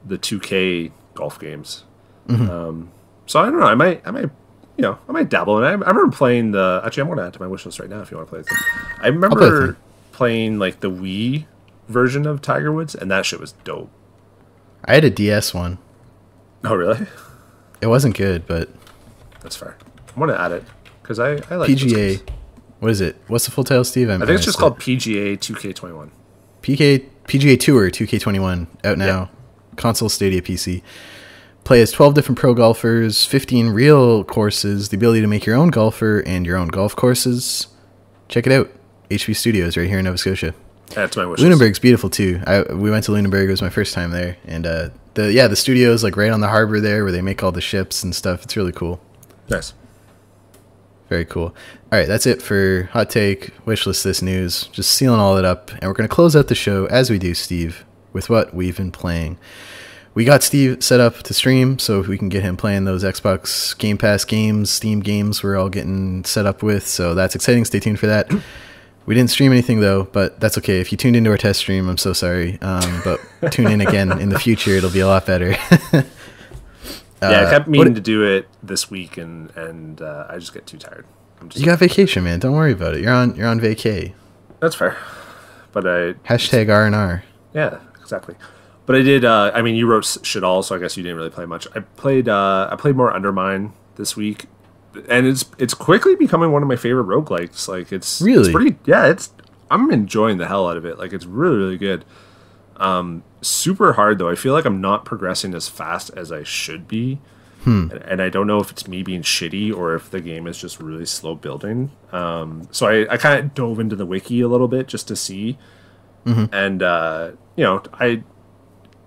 the 2K golf games. So I don't know. I might dabble in it. I remember playing actually, I'm going to add to my wish list right now if you want to play it. I remember playing like the Wii version of Tiger Woods, and that shit was dope. I had a DS one. Oh, really? It wasn't good, but that's fair. I'm going to add it because I like PGA. What is it? What's the full title, Steve? I think it's just called PGA 2K21. PGA Tour 2K21 out now. Yeah. Console, Stadia, PC. Play as 12 different pro golfers, 15 real courses, the ability to make your own golfer and your own golf courses. Check it out. HB Studios right here in Nova Scotia. That's my wish. Lunenburg's beautiful too. We went to Lunenburg. It was my first time there, and the studio's like right on the harbor there where they make all the ships and stuff. It's really cool. Nice. Very cool. All right, that's it for Hot Take, Wishlist, This News. Just sealing all that up, and we're going to close out the show, as we do, Steve, with what we've been playing. We got Steve set up to stream, so we can get him playing those Xbox Game Pass games, Steam games we're all getting set up with, so that's exciting. Stay tuned for that. We didn't stream anything, though, but that's okay. If you tuned into our test stream, I'm so sorry. But tune in again in the future. It'll be a lot better. I kept meaning to do it this week, and I just get too tired. You got vacation, man. Don't worry about it. You're on vacay. That's fair. But Hashtag R&R. Yeah, exactly. But I did. I mean, you wrote shit all, so I guess you didn't really play much. I played more Undermine this week, and it's quickly becoming one of my favorite roguelikes. Like it's really it's pretty. Yeah, I'm enjoying the hell out of it. Like it's really really good. Super hard though. I feel like I'm not progressing as fast as I should be, and I don't know if it's me being shitty or if the game is just really slow building. So I kind of dove into the wiki a little bit just to see, and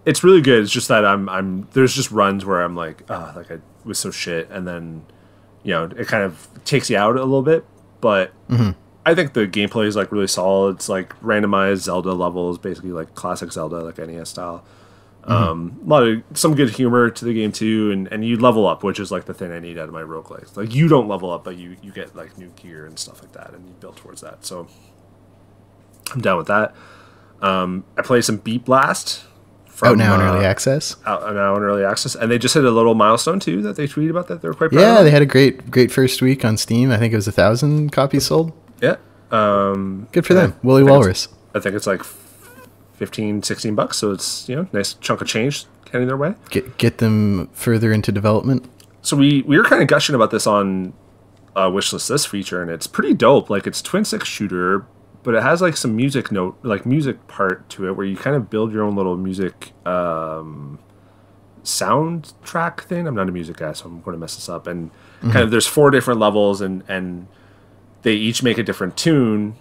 it's really good. It's just that I'm there's just runs where I'm like, like I was so shit, and then it kind of takes you out a little bit. But I think the gameplay is like really solid. It's like randomized Zelda levels, basically like classic Zelda, like NES style. Some good humor to the game too, and you level up, which is like the thing I need out of my roguelikes. Like you don't level up, but you get like new gear and stuff like that, and you build towards that. So I'm down with that. I play some Beat Blast. Out now in early access. Out now in early access, and they just hit a little milestone too that they tweeted about that they're quite proud of. Yeah, they had a great first week on Steam. I think it was 1,000 copies sold. Yeah, good for them. Woolly Walrus. I think it's like $15-$16, so it's nice chunk of change heading their way. Get them further into development. So we were kind of gushing about this on Wishlist, this feature, and it's pretty dope. Like it's twin stick shooter, but it has like some music part to it where you kind of build your own little music soundtrack thing. I'm not a music guy, so I'm going to mess this up. And kind of there's 4 different levels, and they each make a different tune,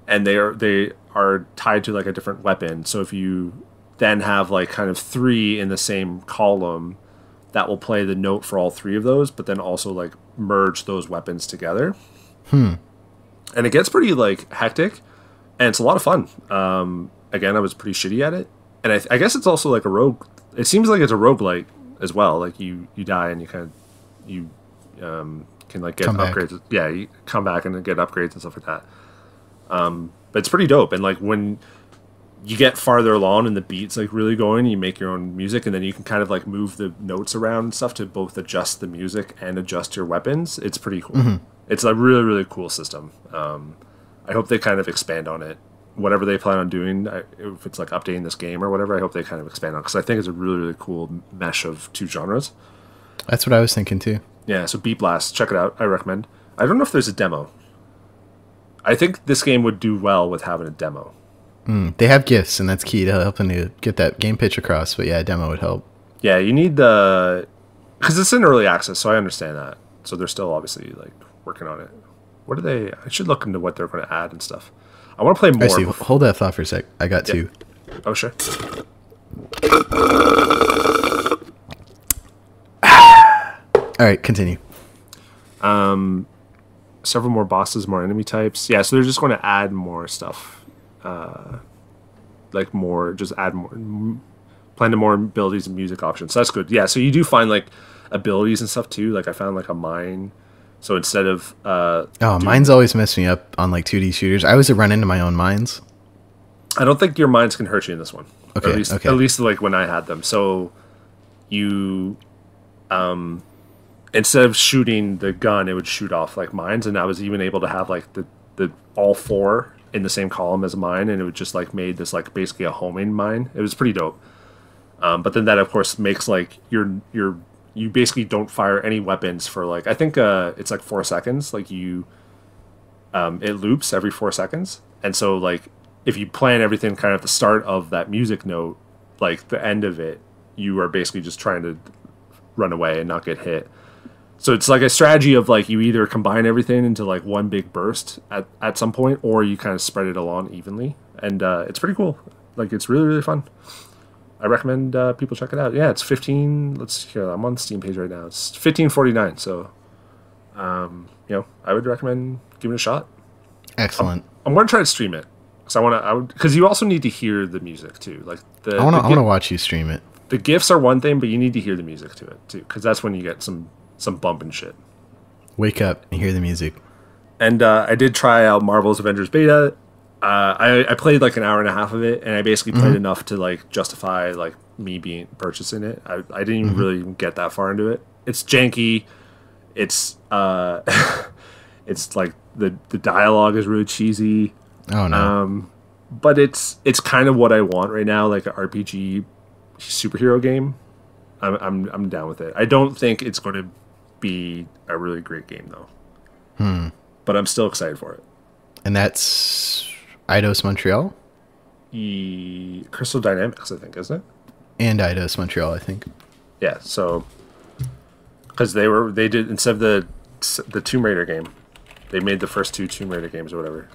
and they are tied to like a different weapon. So if you then have like kind of 3 in the same column, that will play the note for all 3 of those, but then also like merge those weapons together. And it gets pretty like hectic, and it's a lot of fun. Again, I was pretty shitty at it, and I guess it's also like a rogue. It seems like it's a roguelike as well. Like you die and you can like get upgrades. Yeah, you come back and get upgrades and stuff like that. But it's pretty dope. And like when you get farther along and the beat's like really going, you make your own music, and then you can kind of like move the notes around and stuff to both adjust the music and adjust your weapons. It's pretty cool. It's a really, really cool system. I hope they kind of expand on it. Whatever they plan on doing, if it's like updating this game or whatever, I hope they kind of expand on it, because I think it's a really, really cool mesh of 2 genres. That's what I was thinking too. Yeah, so Beat Blast, check it out. I recommend. I don't know if there's a demo. I think this game would do well with having a demo. They have gifts, and that's key to helping to get that game pitch across. But yeah, a demo would help. Yeah, you need the... Because it's in early access, so I understand that. So they're still obviously like working on it. What are they... I should look into what they're going to add and stuff. I want to play more. Actually, hold that thought for a sec. I got 2. Oh, sure. All right, continue. Several more bosses, more enemy types. Yeah, so they're just going to add more stuff. Like more, just add more, plan to more abilities and music options. So that's good. Yeah, so you do find like abilities and stuff too. Like I found like a mine. So instead of mines always mess me up on like 2D shooters. I always run into my own mines. I don't think your mines can hurt you in this one. Okay. At least like when I had them. So you instead of shooting the gun, it would shoot off like mines, and I was even able to have like the all 4 in the same column as a mine, and it would just like made this like basically a homing mine. It was pretty dope. But then that of course makes like you basically don't fire any weapons for like, I think it's like 4 seconds. Like you it loops every 4 seconds, and so like if you plan everything kind of at the start of that music note, like the end of it, you are basically just trying to run away and not get hit. So it's like a strategy of like you either combine everything into like one big burst at some point, or you kind of spread it along evenly, and it's pretty cool. Like it's really really fun. I recommend people check it out. Yeah, it's 15. Let's hear. I'm on the Steam page right now. It's $15.49. So, I would recommend giving it a shot. Excellent. I'm going to try to stream it because you also need to hear the music too. Like I want to watch you stream it. The GIFs are one thing, but you need to hear the music to it too, because that's when you get some bump and shit. Wake up and hear the music. And I did try out Marvel's Avengers Beta. I played like an hour and a half of it, and I basically played enough to like justify like me purchasing it. I didn't even really get that far into it. It's janky. It's it's like the dialogue is really cheesy. Oh no. But it's kind of what I want right now, like an RPG superhero game. I'm down with it. I don't think it's going to be a really great game though. But I'm still excited for it. And that's Eidos Montreal? Crystal Dynamics, I think, isn't it? And Eidos Montreal, I think. Yeah, so because they did, instead of the Tomb Raider game, they made the first 2 Tomb Raider games or whatever.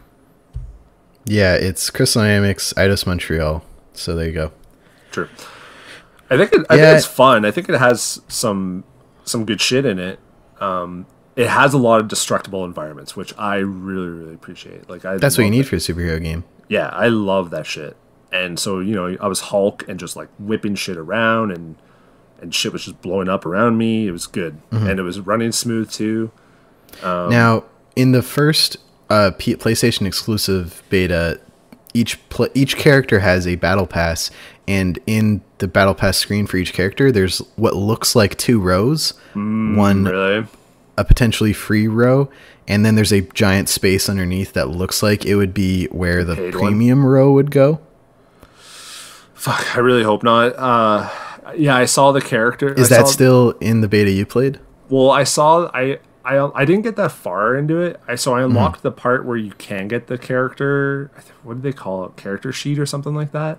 Yeah, it's Crystal Dynamics, Eidos Montreal. So there you go. True. I think it's fun. I think it has some good shit in it. It has a lot of destructible environments, which I really, really appreciate. Like that's what you need for a superhero game. Yeah, I love that shit. And so, I was Hulk and just like whipping shit around and shit was just blowing up around me. It was good. And it was running smooth too. Now, in the first PlayStation exclusive beta, each character has a battle pass, and in the battle pass screen for each character, there's what looks like 2 rows. One, really? A potentially free row, and then there's a giant space underneath that looks like it would be where the premium row would go. Fuck, I really hope not. Yeah, I saw the character. Is that still in the beta you played? Well, I didn't get that far into it. I unlocked the part where you can get the character. What did they call it? Character sheet or something like that.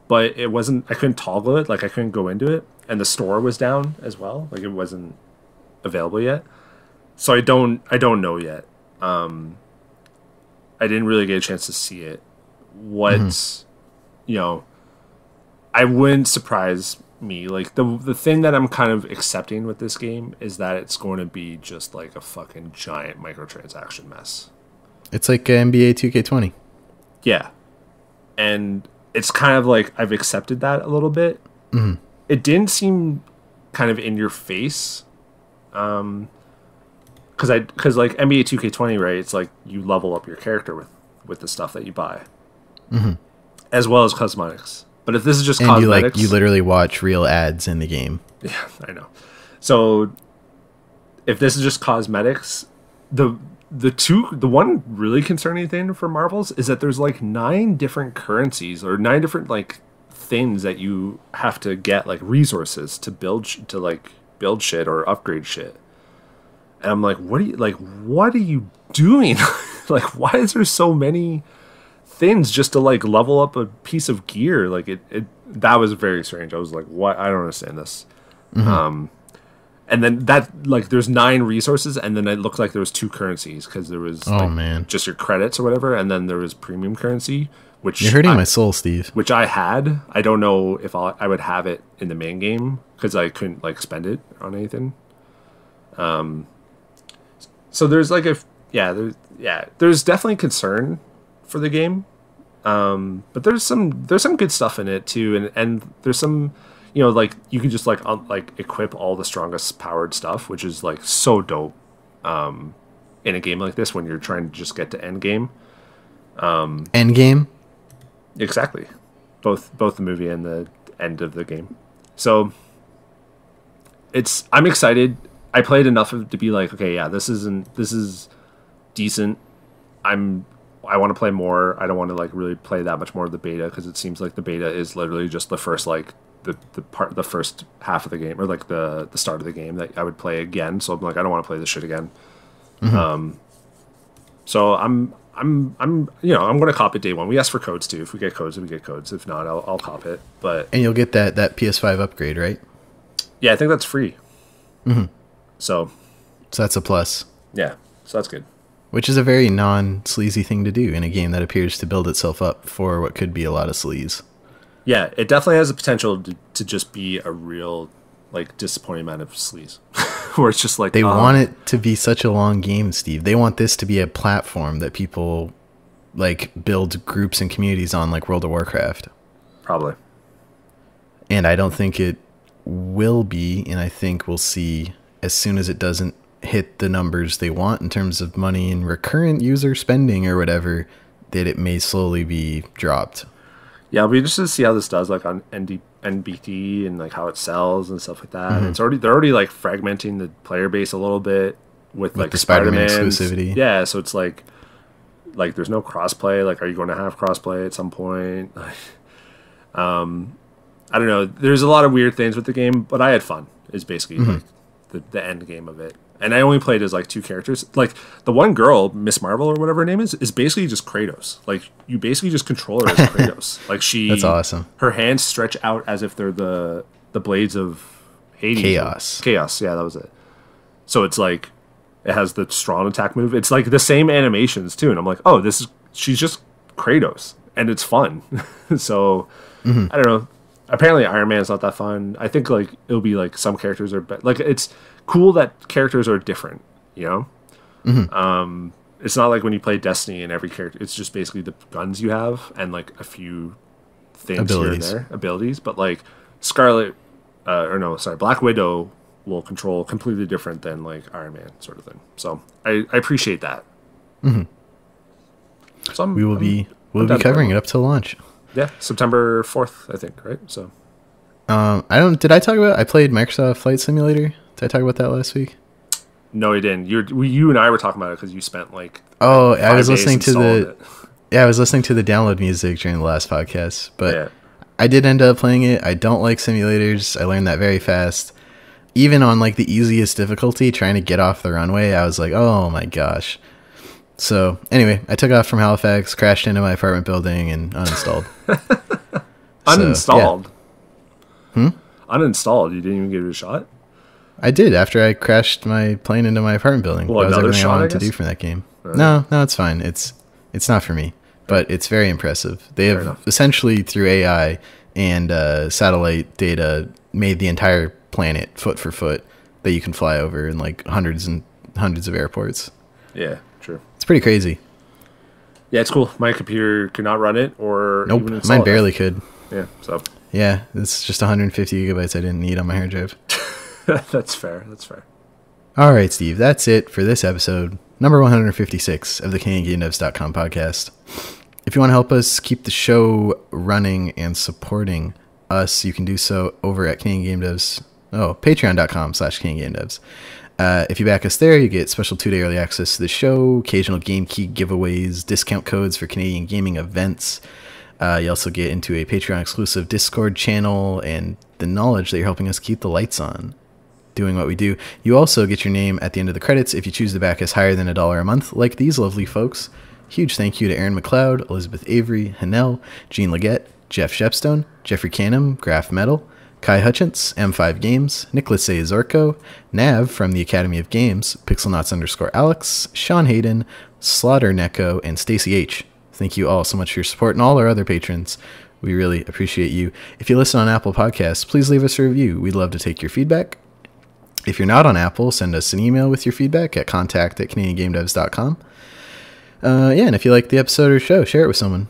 But it wasn't. I couldn't toggle it. Like I couldn't go into it, and the store was down as well. Like it wasn't available yet. So I don't know yet. I didn't really get a chance to see it. I wouldn't surprise me. Like the thing that I'm kind of accepting with this game is that it's going to be just like a fucking giant microtransaction mess. It's like NBA 2K20. Yeah. And it's kind of like I've accepted that a little bit. It didn't seem kind of in your face. Because like NBA 2K20, right? It's like you level up your character with the stuff that you buy, as well as cosmetics. But if this is just cosmetics, you literally watch real ads in the game. Yeah, I know. So if this is just cosmetics, the one really concerning thing for Marvels is that there's like 9 different currencies or 9 different like things that you have to get, like resources to build shit or upgrade shit. And I'm like, what are you doing? Like, why is there so many things just to like level up a piece of gear? Like that was very strange. I was like, what? I don't understand this. And then that, like, there's 9 resources, and then it looked like there was 2 currencies because there was just your credits or whatever, and then there was premium currency, which you're hurting my soul, Steve. Which I had. I don't know if I would have it in the main game because I couldn't like spend it on anything. So there's like there's definitely concern for the game, but there's some good stuff in it too, and there's some. Like you can just like equip all the strongest powered stuff, which is like so dope in a game like this when you're trying to just get to end game. End game? Exactly. Both the movie and the end of the game. So I'm excited. I played enough of it to be like, okay, yeah, this is decent. I want to play more. I don't want to like really play that much more of the beta because it seems like the beta is literally just the first like the first half of the game, or like the start of the game that I would play again. So I'm like, I don't want to play this shit again. So I'm gonna cop it day one. We ask for codes too. If we get codes, we get codes. If not, I'll cop it. And you'll get that PS5 upgrade, right? Yeah, I think that's free. So that's a plus. Yeah, so that's good. Which is a very non-sleazy thing to do in a game that appears to build itself up for what could be a lot of sleaze. Yeah, it definitely has the potential to just be a real, like, disappointing amount of sleaze. Where it's just like... They want it to be such a long game, Steve. They want this to be a platform that people, like, build groups and communities on, like World of Warcraft. Probably. And I don't think it will be, and I think we'll see as soon as it doesn't hit the numbers they want in terms of money and recurrent user spending or whatever, that it may slowly be dropped. Yeah, I'll be interested to see how this does, like on NBT and like how it sells and stuff like that. They're already like fragmenting the player base a little bit with like the Spider-Man exclusivity. Yeah, so it's like Like, there's no crossplay. Like, are you going to have crossplay at some point? I don't know. There's a lot of weird things with the game, but I had fun. Is basically like the end game of it. And I only played as like 2 characters. Like the one girl, Miss Marvel or whatever her name is basically just Kratos. Like you basically just control her as Kratos. Like That's awesome. Her hands stretch out as if they're the blades of Hades. Chaos. Yeah, that was it. So it's like it has the strong attack move. It's like the same animations too. And I'm like, oh, she's just Kratos, and it's fun. So I don't know. Apparently Iron Man's not that fun. I think like it'll be like some characters are like it's cool that characters are different, you know? It's not like when you play Destiny and every character it's just basically the guns you have and like a few things here and there, abilities, but like Black Widow will control completely different than like Iron Man sort of thing. So I appreciate that. So we'll be covering it up till launch. Yeah, September 4th, I think, right? So, did I talk about? I played Microsoft Flight Simulator. Did I talk about that last week? No, you didn't. You and I were talking about it because you spent like. Oh, I was listening to the. Yeah, I was listening to the download music during the last podcast, but I did end up playing it. I don't like simulators. I learned that very fast. Even on like the easiest difficulty, trying to get off the runway, I was like, oh my gosh. So anyway, I took off from Halifax, crashed into my apartment building, and uninstalled. Uninstalled? Yeah. Uninstalled? You didn't even give it a shot? I did after I crashed my plane into my apartment building. Well, that was everything shot, I wanted to do for that game. No, it's fine. It's not for me, but it's very impressive. They have essentially through AI and satellite data made the entire planet foot for foot that you can fly over in like hundreds and hundreds of airports. Yeah, true. It's pretty crazy. Yeah, it's cool. My computer could not run it or nope, even install mine barely could. Yeah, so. Yeah, it's just 150 gigabytes I didn't need on my hard drive. That's fair. All right, Steve, that's it for this episode, number 156 of the CanadianGameDevs.com podcast. If you want to help us keep the show running and supporting us, you can do so over at patreon.com/CanadianGameDevs. If you back us there, you get special 2-day early access to the show, occasional game key giveaways, discount codes for Canadian gaming events. You also get into a Patreon exclusive Discord channel and the knowledge that you're helping us keep the lights on, doing what we do. You also get your name at the end of the credits if you choose to back us higher than $1 a month, like these lovely folks. Huge thank you to Aaron McLeod, Elizabeth Avery, Hanel, Jean Leggett, Jeff Shepstone, Jeffrey Canham, Graph Metal, Kai Hutchins, M5 Games, Nicholas A. Zorko, Nav from the Academy of Games, Pixelnots_Alex, Sean Hayden, Slaughter Neko, and Stacy H. Thank you all so much for your support and all our other patrons. We really appreciate you. If you listen on Apple Podcasts, please leave us a review. We'd love to take your feedback. If you're not on Apple, send us an email with your feedback at contact@CanadianGameDevs.com. And if you like the episode or show, share it with someone.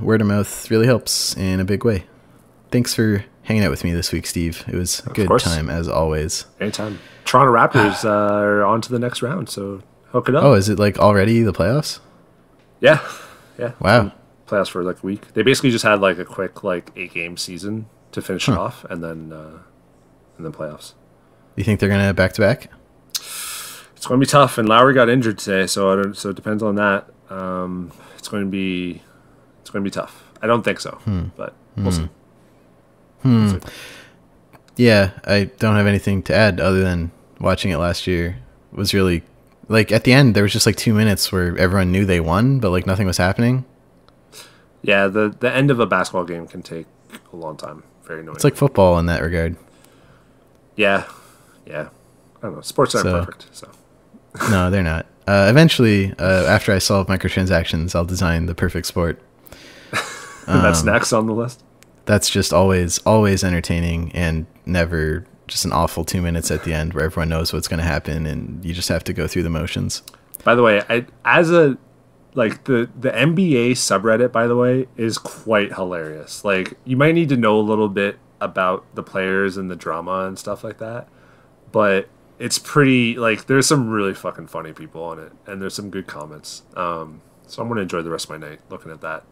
Word of mouth really helps in a big way. Thanks for hanging out with me this week, Steve. It was a good time, as always. Anytime. Toronto Raptors are on to the next round, so hook it up. Oh, is it like already the playoffs? Yeah. Wow. Playoffs for like a week. They basically just had like a quick like 8-game season to finish it off, and then playoffs. You think they're gonna back to back? It's going to be tough, and Lowry got injured today, so it depends on that. It's going to be tough. I don't think so, but we'll see. Yeah, I don't have anything to add other than watching it last year was really like at the end there was just like 2 minutes where everyone knew they won, but like nothing was happening. Yeah, the end of a basketball game can take a long time. Very annoying. It's like football in that regard. Yeah. I don't know. Sports aren't perfect, so. No, they're not. Eventually, after I solve microtransactions, I'll design the perfect sport. That's next on the list. That's just always entertaining and never just an awful 2 minutes at the end where everyone knows what's going to happen and you just have to go through the motions. By the way, the NBA subreddit, by the way, is quite hilarious. Like, you might need to know a little bit about the players and the drama and stuff like that, but it's pretty, like, there's some really fucking funny people on it, and there's some good comments. So I'm going to enjoy the rest of my night looking at that.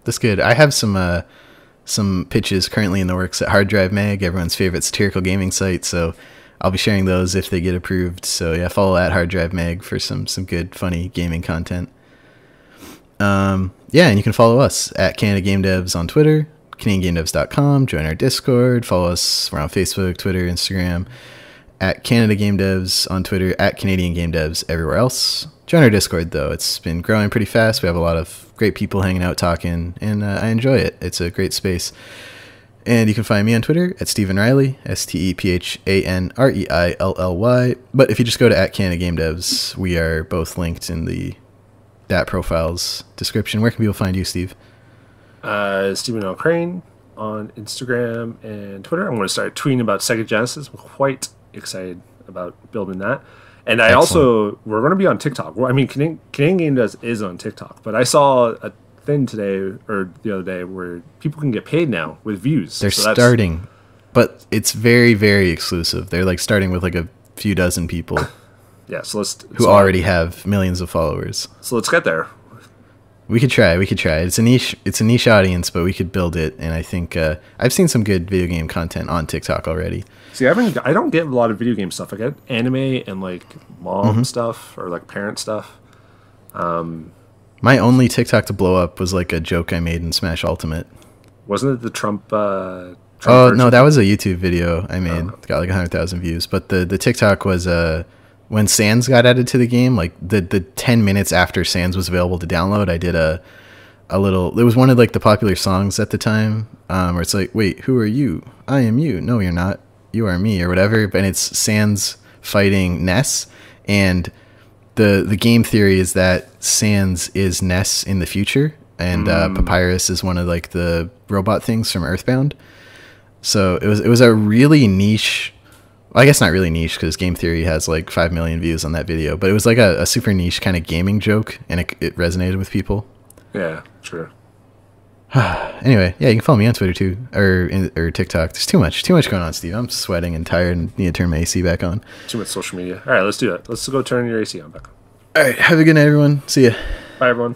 That's good. I have some pitches currently in the works at Hard Drive Mag, everyone's favorite satirical gaming site, so I'll be sharing those if they get approved. So yeah, follow at Hard Drive Mag for some good, funny gaming content. Yeah, and you can follow us at Canada Game Devs on Twitter, CanadianGameDevs.com. Join our Discord. Follow us. We're on Facebook, Twitter, Instagram. At Canada Game Devs on Twitter. At Canadian Game Devs everywhere else. Join our Discord, though. It's been growing pretty fast. We have a lot of great people hanging out, talking, and I enjoy it. It's a great space. And you can find me on Twitter at Stephen Riley, StephanReilly. But if you just go to at Canada Game Devs, we are both linked in the that profile's description. Where can people find you, Steve? Stephen L. Crane on Instagram and Twitter. I'm going to start tweeting about Sega Genesis. I'm quite excited about building that. And I also, we're going to be on TikTok. I mean, Canadian Game Devs is on TikTok, but I saw a thing today or the other day where people can get paid now with views. They're starting, but it's very, very exclusive. They're like starting with like a few dozen people. Yeah, who already have millions of followers. So let's get there. We could try. It's a niche audience, but we could build it. And I think I've seen some good video game content on TikTok already. See, I don't get a lot of video game stuff. I get anime and like mom stuff or like parent stuff. My only TikTok to blow up was like a joke I made in Smash Ultimate. Wasn't it the Trump oh, version? No, that was a YouTube video I made. It got like 100,000 views. But the TikTok was when Sans got added to the game, like the 10 minutes after Sans was available to download, I did a little, it was one of like the popular songs at the time, where it's like, wait, who are you? I am you. No, you're not. You are me, or whatever. And it's Sans fighting Ness, and the game theory is that Sans is Ness in the future, and Papyrus is one of like the robot things from Earthbound. So it was a really niche, well, I guess not really niche because game theory has like 5 million views on that video, but it was like a super niche kind of gaming joke, and it resonated with people. Yeah, true. Anyway, yeah, you can follow me on Twitter too, or TikTok. There's too much going on, Steve. I'm sweating and tired and need to turn my AC back on. Too much social media. All right, let's do it. Let's go turn your AC on back on. All right, have a good night, everyone. See ya. Bye, everyone.